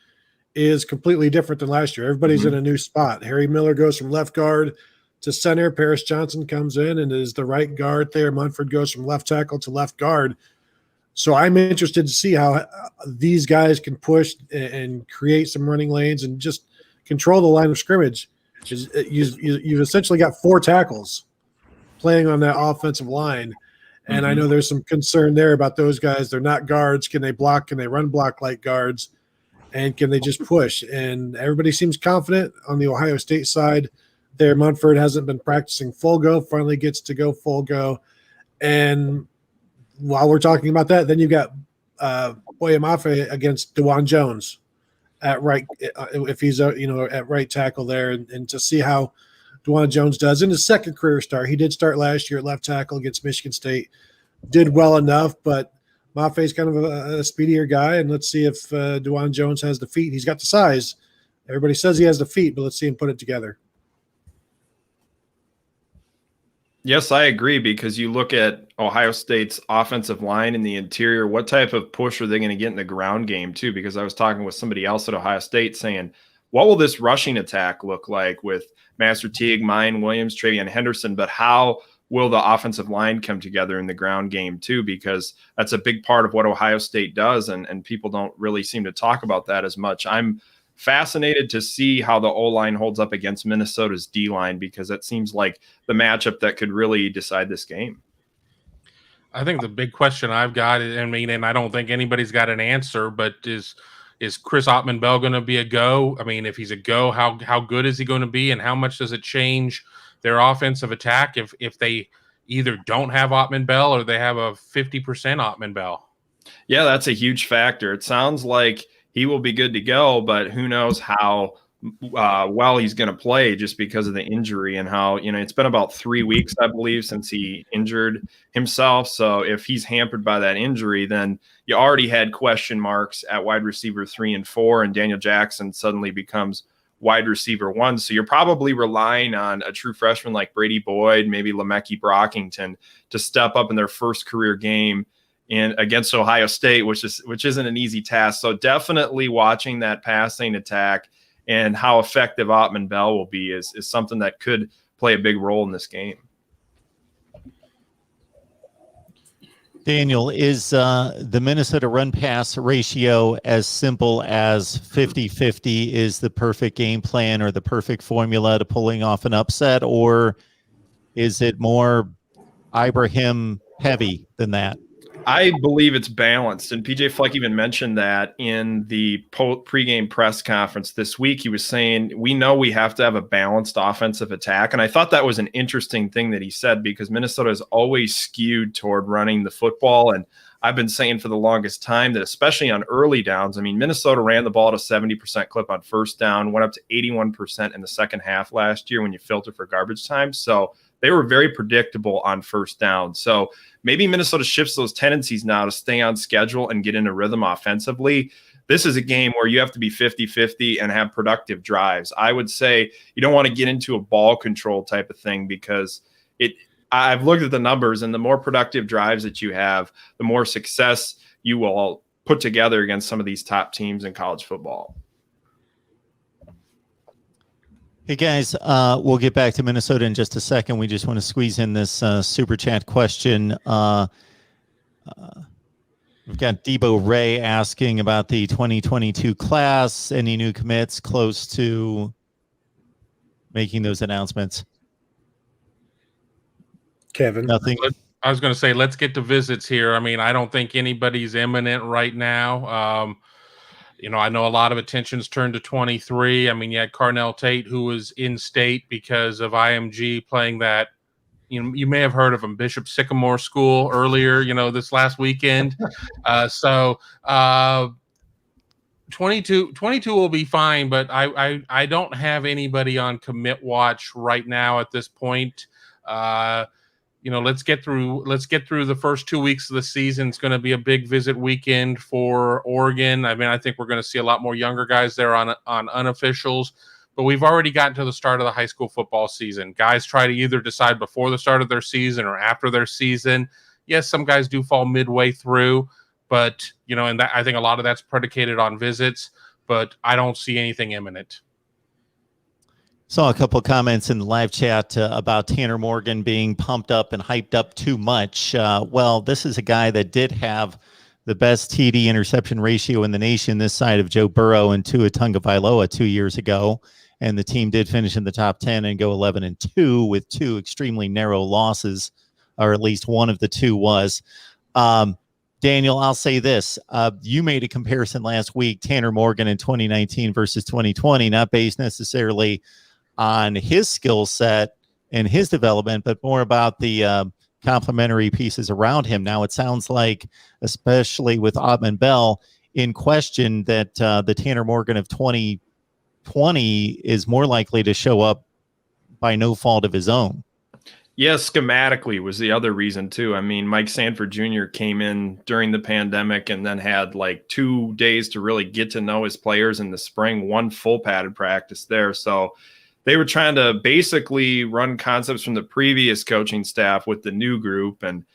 is completely different than last year. Everybody's in a new spot. Harry Miller goes from left guard to center. Paris Johnson comes in and is the right guard there. Munford goes from left tackle to left guard. So I'm interested to see how these guys can push and create some running lanes and just control the line of scrimmage. You've essentially got 4 tackles playing on that offensive line. And I know there's some concern there about those guys. They're not guards. Can they block? Can they run block like guards? And can they just push? And everybody seems confident on the Ohio State side there. Munford hasn't been practicing full go, finally gets to go full go. And while we're talking about that, then you've got Boyamafe against DeJuan Jones at right, if he's at right tackle there, and to see how DeJuan Jones does in his second career start. He did start last year at left tackle against Michigan State, did well enough, but Maffei's kind of a speedier guy, and let's see if DeJuan Jones has the feet. He's got the size. Everybody says he has the feet, but let's see him put it together. Yes, I agree, because you look at Ohio State's offensive line in the interior, what type of push are they going to get in the ground game too? Because I was talking with somebody else at Ohio State saying, what will this rushing attack look like with Master Teague, Mayan Williams, Travion Henderson, but how will the offensive line come together in the ground game too? Because that's a big part of what Ohio State does, and people don't really seem to talk about that as much. I'm fascinated to see how the O-line holds up against Minnesota's D-line, because that seems like the matchup that could really decide this game. I think the big question I've got, and I don't think anybody's got an answer, but is Chris Ottman-Bell going to be a go? I mean, if he's a go, how good is he going to be, and how much does it change their offensive attack if they either don't have Ottman-Bell or they have a 50% Ottman-Bell? Yeah, that's a huge factor. It sounds like he will be good to go, but who knows how well he's going to play just because of the injury, and how, it's been about 3 weeks, I believe, since he injured himself. So if he's hampered by that injury, then you already had question marks at wide receiver 3 and 4, and Daniel Jackson suddenly becomes wide receiver 1. So you're probably relying on a true freshman like Brady Boyd, maybe Lemeki Brockington, to step up in their first career game against Ohio State, which isn't an easy task. So definitely watching that passing attack and how effective Ottman-Bell will be is something that could play a big role in this game. Daniel, is the Minnesota run-pass ratio as simple as 50-50 is the perfect game plan or the perfect formula to pulling off an upset, or is it more Ibrahim heavy than that? I believe it's balanced, and PJ Fleck even mentioned that in the pregame press conference this week. He was saying, we know we have to have a balanced offensive attack, and I thought that was an interesting thing that he said, because Minnesota is always skewed toward running the football, and I've been saying for the longest time that especially on early downs, I mean, Minnesota ran the ball at a 70% clip on first down, went up to 81% in the second half last year when you filter for garbage time, so they were very predictable on first down. So maybe Minnesota shifts those tendencies now to stay on schedule and get in a rhythm offensively. This is a game where you have to be 50-50 and have productive drives. I would say you don't want to get into a ball control type of thing, because I've looked at the numbers, and the more productive drives that you have, the more success you will put together against some of these top teams in college football. Hey guys, we'll get back to Minnesota in just a second. We just want to squeeze in this super chat question. We've got Debo Ray asking about the 2022 class. Any new commits close to making those announcements? Kevin? Nothing. I was going to say, let's get to visits here. I mean, I don't think anybody's imminent right now. I know a lot of attention's turned to 23. I mean, you had Carnell Tate, who was in state because of IMG playing that. You may have heard of him, Bishop Sycamore School earlier, this last weekend. 22 will be fine, but I don't have anybody on commit watch right now at this point. Let's get through the first 2 weeks of the season. It's going to be a big visit weekend for Oregon. I mean, I think we're going to see a lot more younger guys there on unofficials, but we've already gotten to the start of the high school football season. Guys try to either decide before the start of their season or after their season. Yes, some guys do fall midway through, but, and that, I think a lot of that's predicated on visits, but I don't see anything imminent. Saw a couple of comments in the live chat about Tanner Morgan being pumped up and hyped up too much. Well, this is a guy that did have the best TD interception ratio in the nation this side of Joe Burrow and Tua Tagovailoa 2 years ago. And the team did finish in the top 10 and go 11-2 with 2 extremely narrow losses, or at least one of the 2 was. Daniel, I'll say this. You made a comparison last week, Tanner Morgan in 2019 versus 2020, not based necessarily on his skill set and his development, but more about the complementary pieces around him. Now, it sounds like, especially with Ottman Bell in question, that the Tanner Morgan of 2020 is more likely to show up by no fault of his own. Yes, schematically was the other reason too. I mean, Mike Sanford Jr. came in during the pandemic and then had like 2 days to really get to know his players in the spring, 1 full padded practice there. So they were trying to basically run concepts from the previous coaching staff with the new group. And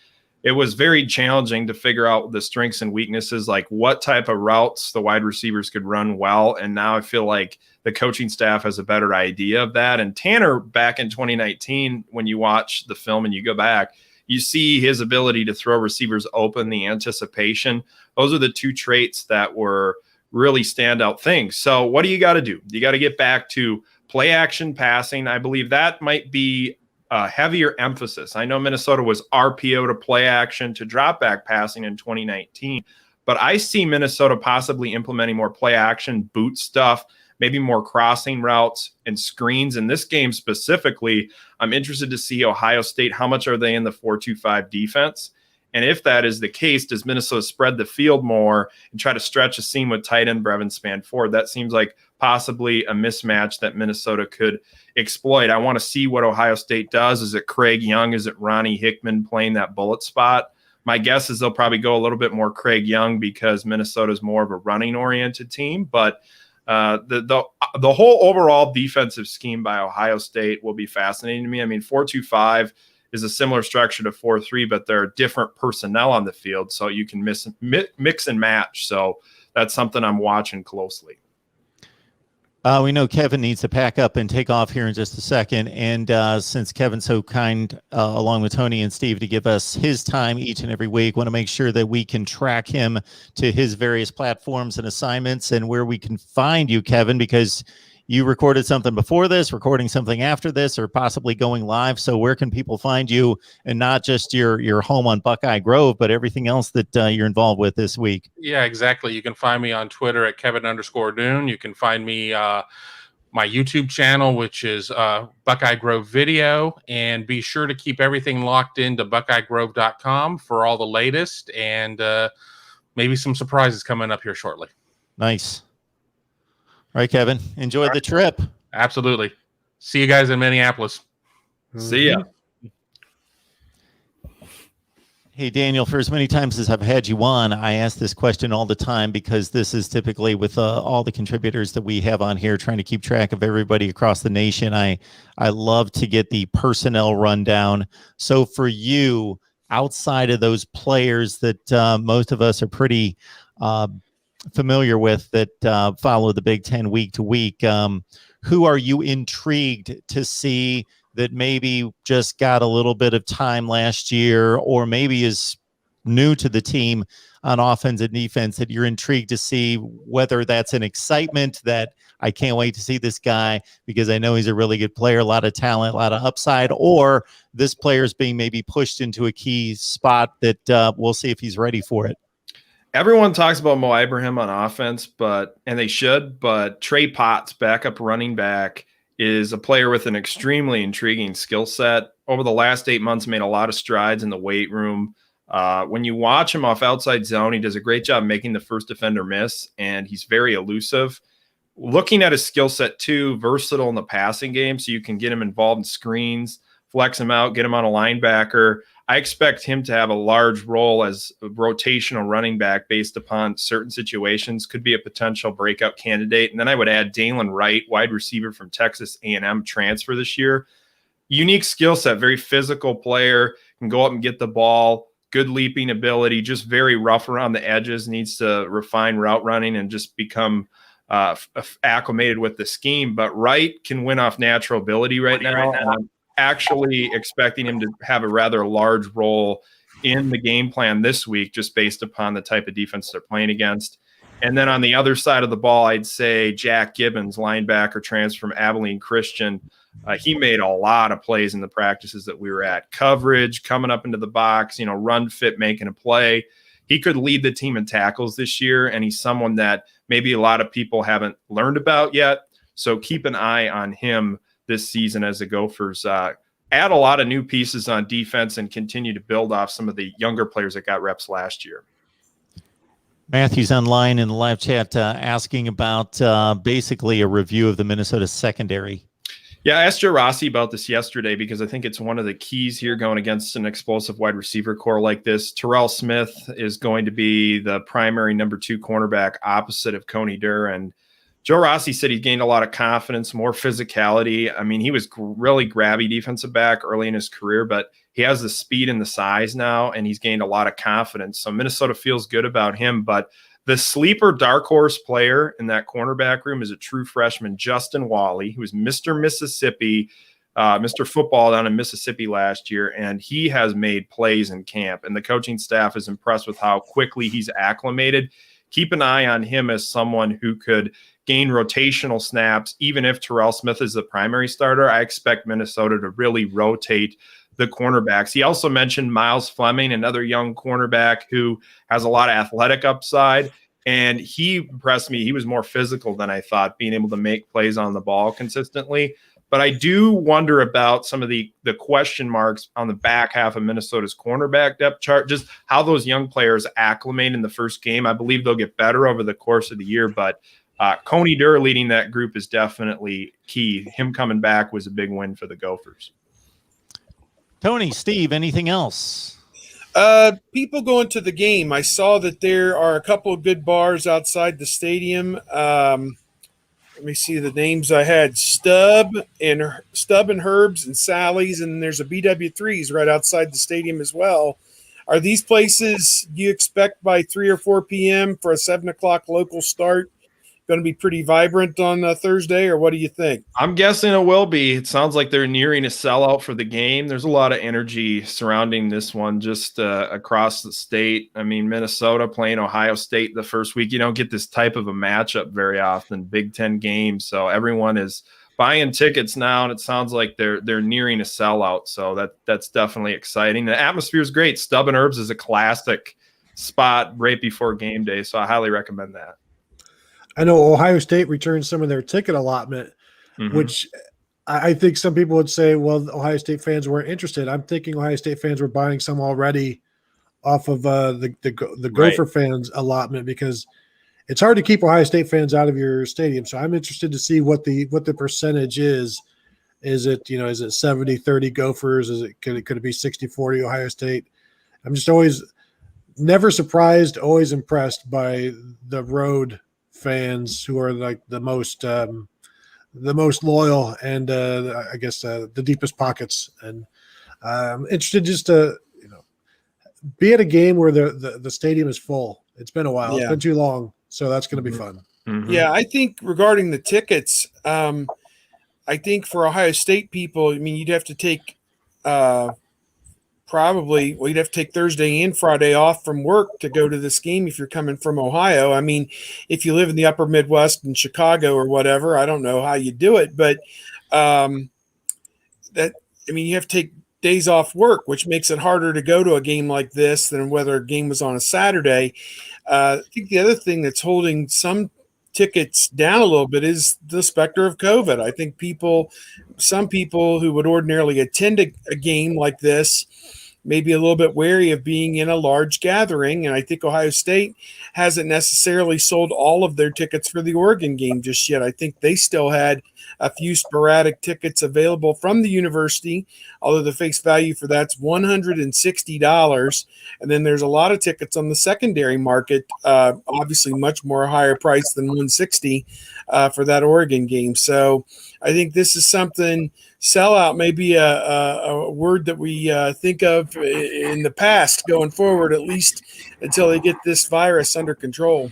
it was very challenging to figure out the strengths and weaknesses, like what type of routes the wide receivers could run well. And now I feel like the coaching staff has a better idea of that. And Tanner, back in 2019, when you watch the film and you go back, you see his ability to throw receivers open, the anticipation. Those are the 2 traits that were really standout things. So what do you got to do? You got to get back to play action passing. I believe that might be a heavier emphasis. I know Minnesota was RPO to play action to drop back passing in 2019, but I see Minnesota possibly implementing more play action, boot stuff, maybe more crossing routes and screens. In this game specifically, I'm interested to see Ohio State. How much are they in the 4-2-5 defense? And if that is the case, does Minnesota spread the field more and try to stretch a seam with tight end Brevin Spanford? That seems like possibly a mismatch that Minnesota could exploit. I want to see what Ohio State does. Is it Craig Young? Is it Ronnie Hickman playing that bullet spot? My guess is they'll probably go a little bit more Craig Young because Minnesota is more of a running-oriented team. But the whole overall defensive scheme by Ohio State will be fascinating to me. I mean, 4-2-5 is a similar structure to 4-3, but there are different personnel on the field, so you can mix and match. So that's something I'm watching closely. We know Kevin needs to pack up and take off here in just a second. And since Kevin's so kind, along with Tony and Steve, to give us his time each and every week, want to make sure that we can track him to his various platforms and assignments and where we can find you, Kevin, because you recorded something before this, recording something after this, or possibly going live. So where can people find you, and not just your home on Buckeye Grove, but everything else that you're involved with this week? Yeah, exactly. You can find me on Twitter at Kevin_Dune. You can find me my YouTube channel, which is Buckeye Grove Video, and be sure to keep everything locked into BuckeyeGrove.com for all the latest, and maybe some surprises coming up here shortly. Nice. All right, Kevin, enjoy the trip. Absolutely. See you guys in Minneapolis. See ya. Hey, Daniel, for as many times as I've had you on, I ask this question all the time because this is typically with all the contributors that we have on here, trying to keep track of everybody across the nation. I love to get the personnel rundown. So for you, outside of those players that most of us are pretty familiar with, that follow the Big Ten week to week, who are you intrigued to see that maybe just got a little bit of time last year, or maybe is new to the team on offense and defense, that you're intrigued to see, whether that's an excitement that I can't wait to see this guy because I know he's a really good player, a lot of talent, a lot of upside, or this player is being maybe pushed into a key spot that we'll see if he's ready for it? Everyone talks about Mo Ibrahim on offense, and they should, but Trey Potts, backup running back, is a player with an extremely intriguing skill set. Over the last 8 months, made a lot of strides in the weight room. When you watch him off outside zone, he does a great job making the first defender miss, and he's very elusive. Looking at his skill set too, versatile in the passing game, so you can get him involved in screens, flex him out, get him on a linebacker. I expect him to have a large role as a rotational running back based upon certain situations, could be a potential breakout candidate. And then I would add Dalen Wright, wide receiver from Texas A&M transfer this year. Unique skill set, very physical player, can go up and get the ball, good leaping ability, just very rough around the edges, needs to refine route running and just become acclimated with the scheme. But Wright can win off natural ability right now. And I'm actually expecting him to have a rather large role in the game plan this week, just based upon the type of defense they're playing against. And then on the other side of the ball, I'd say Jack Gibbons, linebacker transfer from Abilene Christian. He made a lot of plays in the practices that we were at. Coverage, coming up into the box, run fit, making a play. He could lead the team in tackles this year, and he's someone that maybe a lot of people haven't learned about yet. So keep an eye on him this season as the Gophers add a lot of new pieces on defense and continue to build off some of the younger players that got reps last year. Matthew's online in the live chat asking about basically a review of the Minnesota secondary. Yeah, I asked Joe Rossi about this yesterday because I think it's one of the keys here going against an explosive wide receiver core like this. Terrell Smith is going to be the primary number 2 cornerback opposite of Coney Durr. And Joe Rossi said he gained a lot of confidence, more physicality. I mean, he was really grabby defensive back early in his career, but he has the speed and the size now, and he's gained a lot of confidence. So Minnesota feels good about him. But the sleeper dark horse player in that cornerback room is a true freshman, Justin Wally, who was Mr. Mississippi, Mr. Football down in Mississippi last year, and he has made plays in camp. And the coaching staff is impressed with how quickly he's acclimated. Keep an eye on him as someone who could gain rotational snaps. Even if Terrell Smith is the primary starter, I expect Minnesota to really rotate the cornerbacks. He also mentioned Miles Fleming, another young cornerback who has a lot of athletic upside, and he impressed me. He was more physical than I thought, being able to make plays on the ball consistently. But I do wonder about some of the question marks on the back half of Minnesota's cornerback depth chart, just how those young players acclimate in the first game. I believe they'll get better over the course of the year, but Coney Durr leading that group is definitely key. Him coming back was a big win for the Gophers. Tony, Steve, anything else? People going to the game. I saw that there are a couple of good bars outside the stadium. Let me see the names I had. Stub and Herbs and Sally's, and there's a BW3's right outside the stadium as well. Are these places you expect by 3 or 4 p.m. for a 7 o'clock local start going to be pretty vibrant on Thursday, or what do you think? I'm guessing it will be. It sounds like they're nearing a sellout for the game. There's a lot of energy surrounding this one just across the state. I mean, Minnesota playing Ohio State the first week. You don't get this type of a matchup very often, Big Ten games. So everyone is buying tickets now, and it sounds like they're nearing a sellout. So that's definitely exciting. The atmosphere is great. Stub and Herbs is a classic spot right before game day, so I highly recommend that. I know Ohio State returned some of their ticket allotment, which I think some people would say, well, Ohio State fans weren't interested. I'm thinking Ohio State fans were buying some already off of the Gopher fans allotment, because it's hard to keep Ohio State fans out of your stadium. So I'm interested to see what the percentage is. Is it 70-30 Gophers? Could it be 60-40 Ohio State? I'm just always never surprised, always impressed by the road fans who are like the most loyal and I guess the deepest pockets. And I'm interested just to be at a game where the stadium is full. It's been a while. Yeah. It's been too long, so that's going to be fun. Yeah, I think regarding the tickets, I think for Ohio State people, I mean, you'd have to take you'd have to take Thursday and Friday off from work to go to this game if you're coming from Ohio. I mean, if you live in the upper Midwest in Chicago or whatever, I don't know how you do it, but you have to take days off work, which makes it harder to go to a game like this than whether a game was on a Saturday. I think the other thing that's holding some tickets down a little bit is the specter of COVID. I think some people who would ordinarily attend a game like this may be a little bit wary of being in a large gathering. And I think Ohio State hasn't necessarily sold all of their tickets for the Oregon game just yet. I think they still had a few sporadic tickets available from the university, although the face value for that's $160. And then there's a lot of tickets on the secondary market, obviously much more higher price than $160 for that Oregon game. So I think this is something. Sellout may be a word that we think of in the past going forward, at least until they get this virus under control.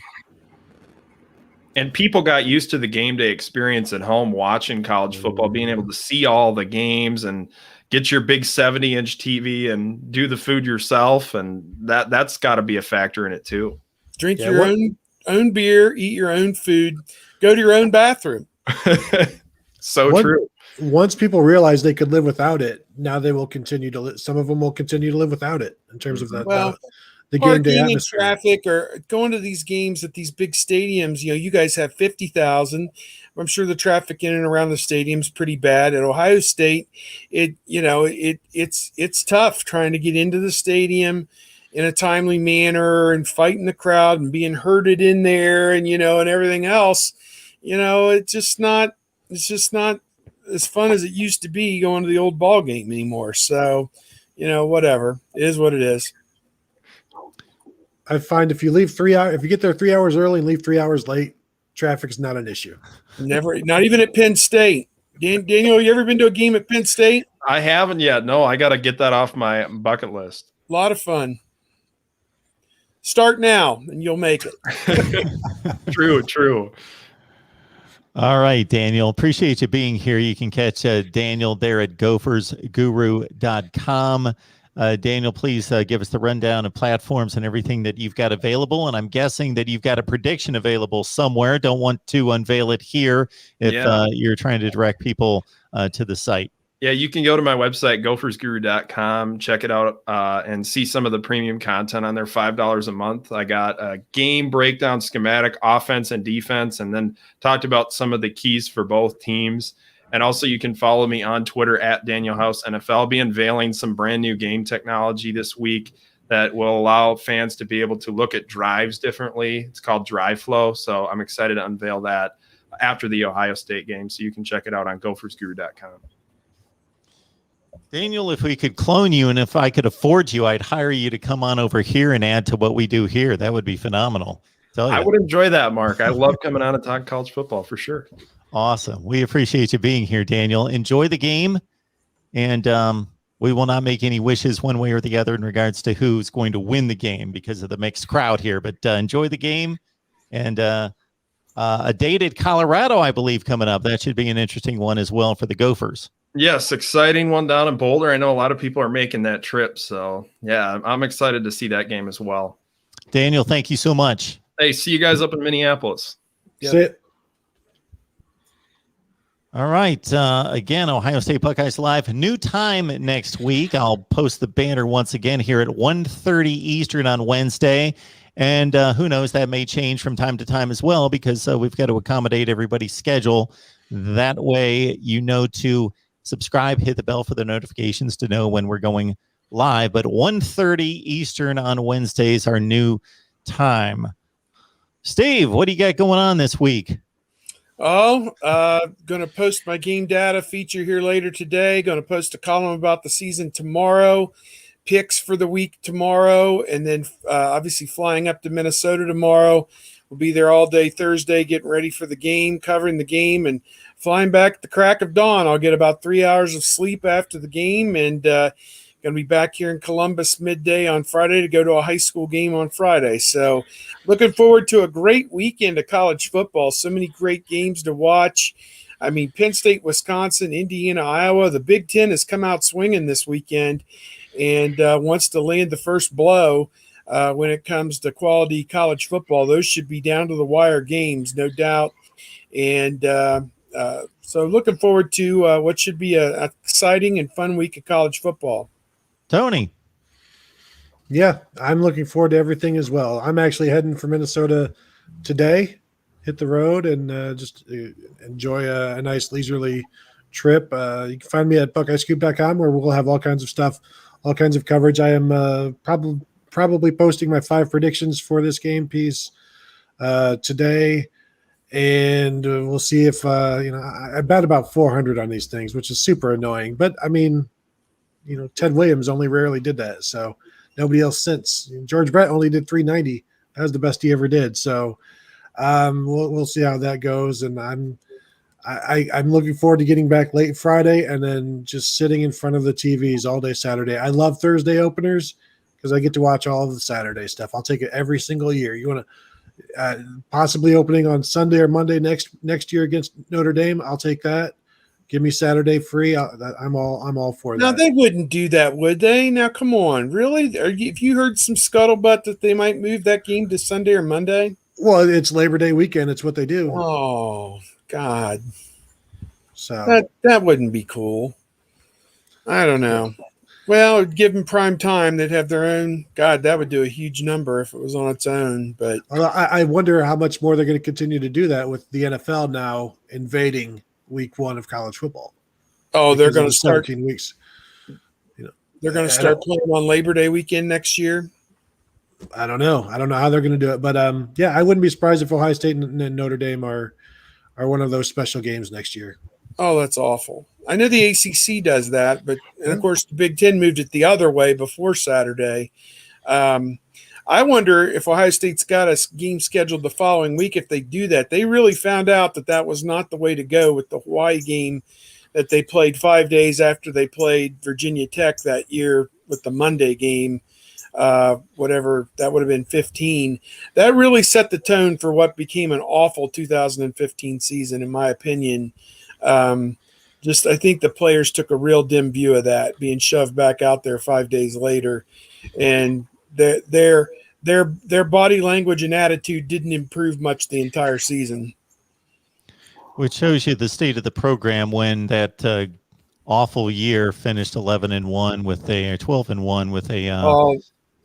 And people got used to the game day experience at home watching college football, being able to see all the games and get your big 70-inch TV and do the food yourself. And that's got to be a factor in it too. Drink your own beer, eat your own food, go to your own bathroom. True. Once people realize they could live without it, now they will continue to some of them will continue to live without it in terms of that. The game day atmosphere. Traffic or going to these games at these big stadiums, you guys have 50,000. I'm sure the traffic in and around the stadium's pretty bad. At Ohio State, it's tough trying to get into the stadium in a timely manner and fighting the crowd and being herded in there and and everything else. It's just not as fun as it used to be going to the old ball game anymore. So, whatever. It is what it is. I find if you leave 3 hours, if you get there 3 hours early and leave 3 hours late, traffic's not an issue. Never, not even at Penn State. Daniel, you ever been to a game at Penn State? I haven't yet. No, I got to get that off my bucket list. A lot of fun. Start now and you'll make it. True. All right, Daniel. Appreciate you being here. You can catch Daniel there at gophersguru.com. Daniel, please give us the rundown of platforms and everything that you've got available. And I'm guessing that you've got a prediction available somewhere. Don't want to unveil it here if you're trying to direct people to the site. Yeah, you can go to my website, gophersguru.com, check it out, and see some of the premium content on there, $5 a month. I got a game breakdown schematic, offense and defense, and then talked about some of the keys for both teams. And also you can follow me on Twitter at Daniel House NFL. I'll be unveiling some brand new game technology this week that will allow fans to be able to look at drives differently. It's called Drive Flow. So I'm excited to unveil that after the Ohio State game. So you can check it out on gophersguru.com. Daniel, if we could clone you and if I could afford you, I'd hire you to come on over here and add to what we do here. That would be phenomenal. I would enjoy that, Mark. I love coming on and talking college football for sure. Awesome. We appreciate you being here, Daniel. Enjoy the game. And we will not make any wishes one way or the other in regards to who's going to win the game because of the mixed crowd here. But enjoy the game. And a date at Colorado, I believe, coming up. That should be an interesting one as well for the Gophers. Yes, exciting one down in Boulder. I know a lot of people are making that trip. So, yeah, I'm excited to see that game as well. Daniel, thank you so much. Hey, see you guys up in Minneapolis. Yep. See it. All right. Again, Ohio State Buckeyes Live. New time next week. I'll post the banner once again here at 1:30 Eastern on Wednesday. And who knows, that may change from time to time as well because we've got to accommodate everybody's schedule. That way, to subscribe, hit the bell for the notifications to know when we're going live. But 1:30 Eastern on Wednesdays, our new time. Steve, what do you got going on this week? Going to post my game data feature here later today. Going to post a column about the season tomorrow, picks for the week tomorrow, and then obviously flying up to Minnesota tomorrow. We'll be there all day Thursday, getting ready for the game, covering the game, and flying back at the crack of dawn. I'll get about 3 hours of sleep after the game, and going to be back here in Columbus midday on Friday to go to a high school game on Friday. So looking forward to a great weekend of college football. So many great games to watch. I mean, Penn State, Wisconsin, Indiana, Iowa. The Big Ten has come out swinging this weekend and wants to land the first blow when it comes to quality college football. Those should be down to the wire games, no doubt. And so looking forward to what should be an exciting and fun week of college football. Tony. Yeah, I'm looking forward to everything as well. I'm actually heading for Minnesota today, hit the road and just enjoy a nice leisurely trip. You can find me at BuckeyesScoop.com where we'll have all kinds of stuff, all kinds of coverage. I am probably posting my 5 predictions for this game piece today. and we'll see if I bet about 400 on these things, which is super annoying. But I mean, Ted Williams only rarely did that, so nobody else since. George Brett only did 390. That was the best he ever did. So we'll see how that goes, and I'm looking forward to getting back late Friday and then just sitting in front of the TVs all day Saturday. I love Thursday openers because I get to watch all of the Saturday stuff. I'll take it every single year. You want to possibly opening on Sunday or Monday next year against Notre Dame? I'll take that. Give me Saturday free. I'm all for that. Now they wouldn't do that, would they? Now come on, really? If you heard some scuttlebutt that they might move that game to Sunday or Monday? Well, it's Labor Day weekend. It's what they do. Oh God, so that wouldn't be cool. I don't know. Well, give them prime time. They'd have their own. God, that would do a huge number if it was on its own. But I wonder how much more they're going to continue to do that with the NFL now invading Week 1 of college football. Oh, they're going to start 17 weeks. They're going to start playing on Labor Day weekend next year. I don't know how they're going to do it, but yeah, I wouldn't be surprised if Ohio State and Notre Dame are one of those special games next year. Oh, that's awful. I know the ACC does that, but and of course the Big Ten moved it the other way before Saturday. I wonder if Ohio State's got a game scheduled the following week. If they do that, they really found out that was not the way to go with the Hawaii game that they played 5 days after they played Virginia Tech that year with the Monday game. Whatever that would have been 15. That really set the tone for what became an awful 2015 season, in my opinion. I think the players took a real dim view of that, being shoved back out there 5 days later, and their body language and attitude didn't improve much the entire season. Which shows you the state of the program when that awful year finished 11-1 with a 12-1 with a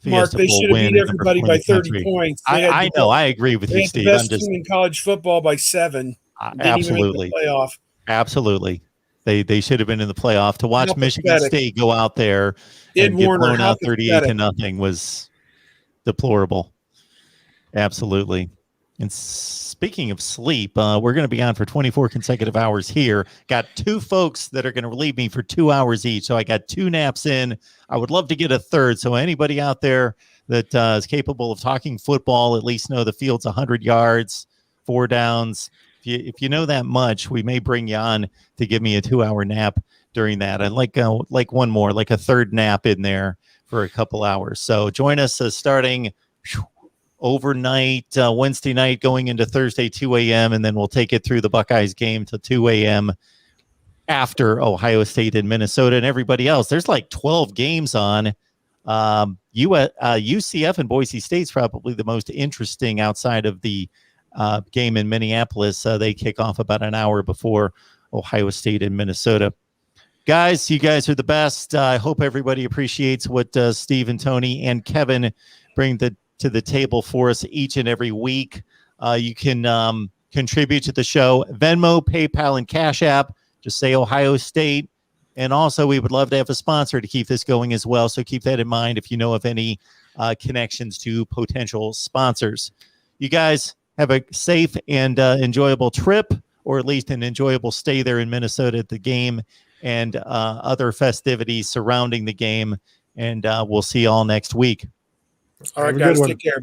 Mark, they should have beat everybody by 30 points. I know. I agree with you, Steve. The best team in college football by 7. Absolutely. Even make the playoff. Absolutely. They should have been in the playoff. To watch Michigan State go out there and get blown out 38-0 was deplorable. Absolutely. And speaking of sleep, we're going to be on for 24 consecutive hours here. Got 2 folks that are going to relieve me for 2 hours each. So I got 2 naps in. I would love to get a third. So anybody out there that is capable of talking football, at least know the field's 100 yards, 4 downs. If you know that much, we may bring you on to give me a 2-hour nap during that. I'd like one more, like a third nap in there for a couple hours. So join us starting overnight, Wednesday night, going into Thursday, 2 a.m., and then we'll take it through the Buckeyes game to 2 a.m. after Ohio State and Minnesota and everybody else. There's like 12 games on. UCF and Boise State's probably the most interesting outside of the game in Minneapolis. They kick off about an hour before Ohio State and Minnesota. Guys, you guys are the best. I hope everybody appreciates what Steve and Tony and Kevin bring to the table for us each and every week. You can contribute to the show. Venmo, PayPal, and Cash App. Just say Ohio State. And also, we would love to have a sponsor to keep this going as well. So keep that in mind if you know of any connections to potential sponsors. You guys have a safe and enjoyable trip, or at least an enjoyable stay there in Minnesota at the game and other festivities surrounding the game. And we'll see you all next week. All right, guys, take care.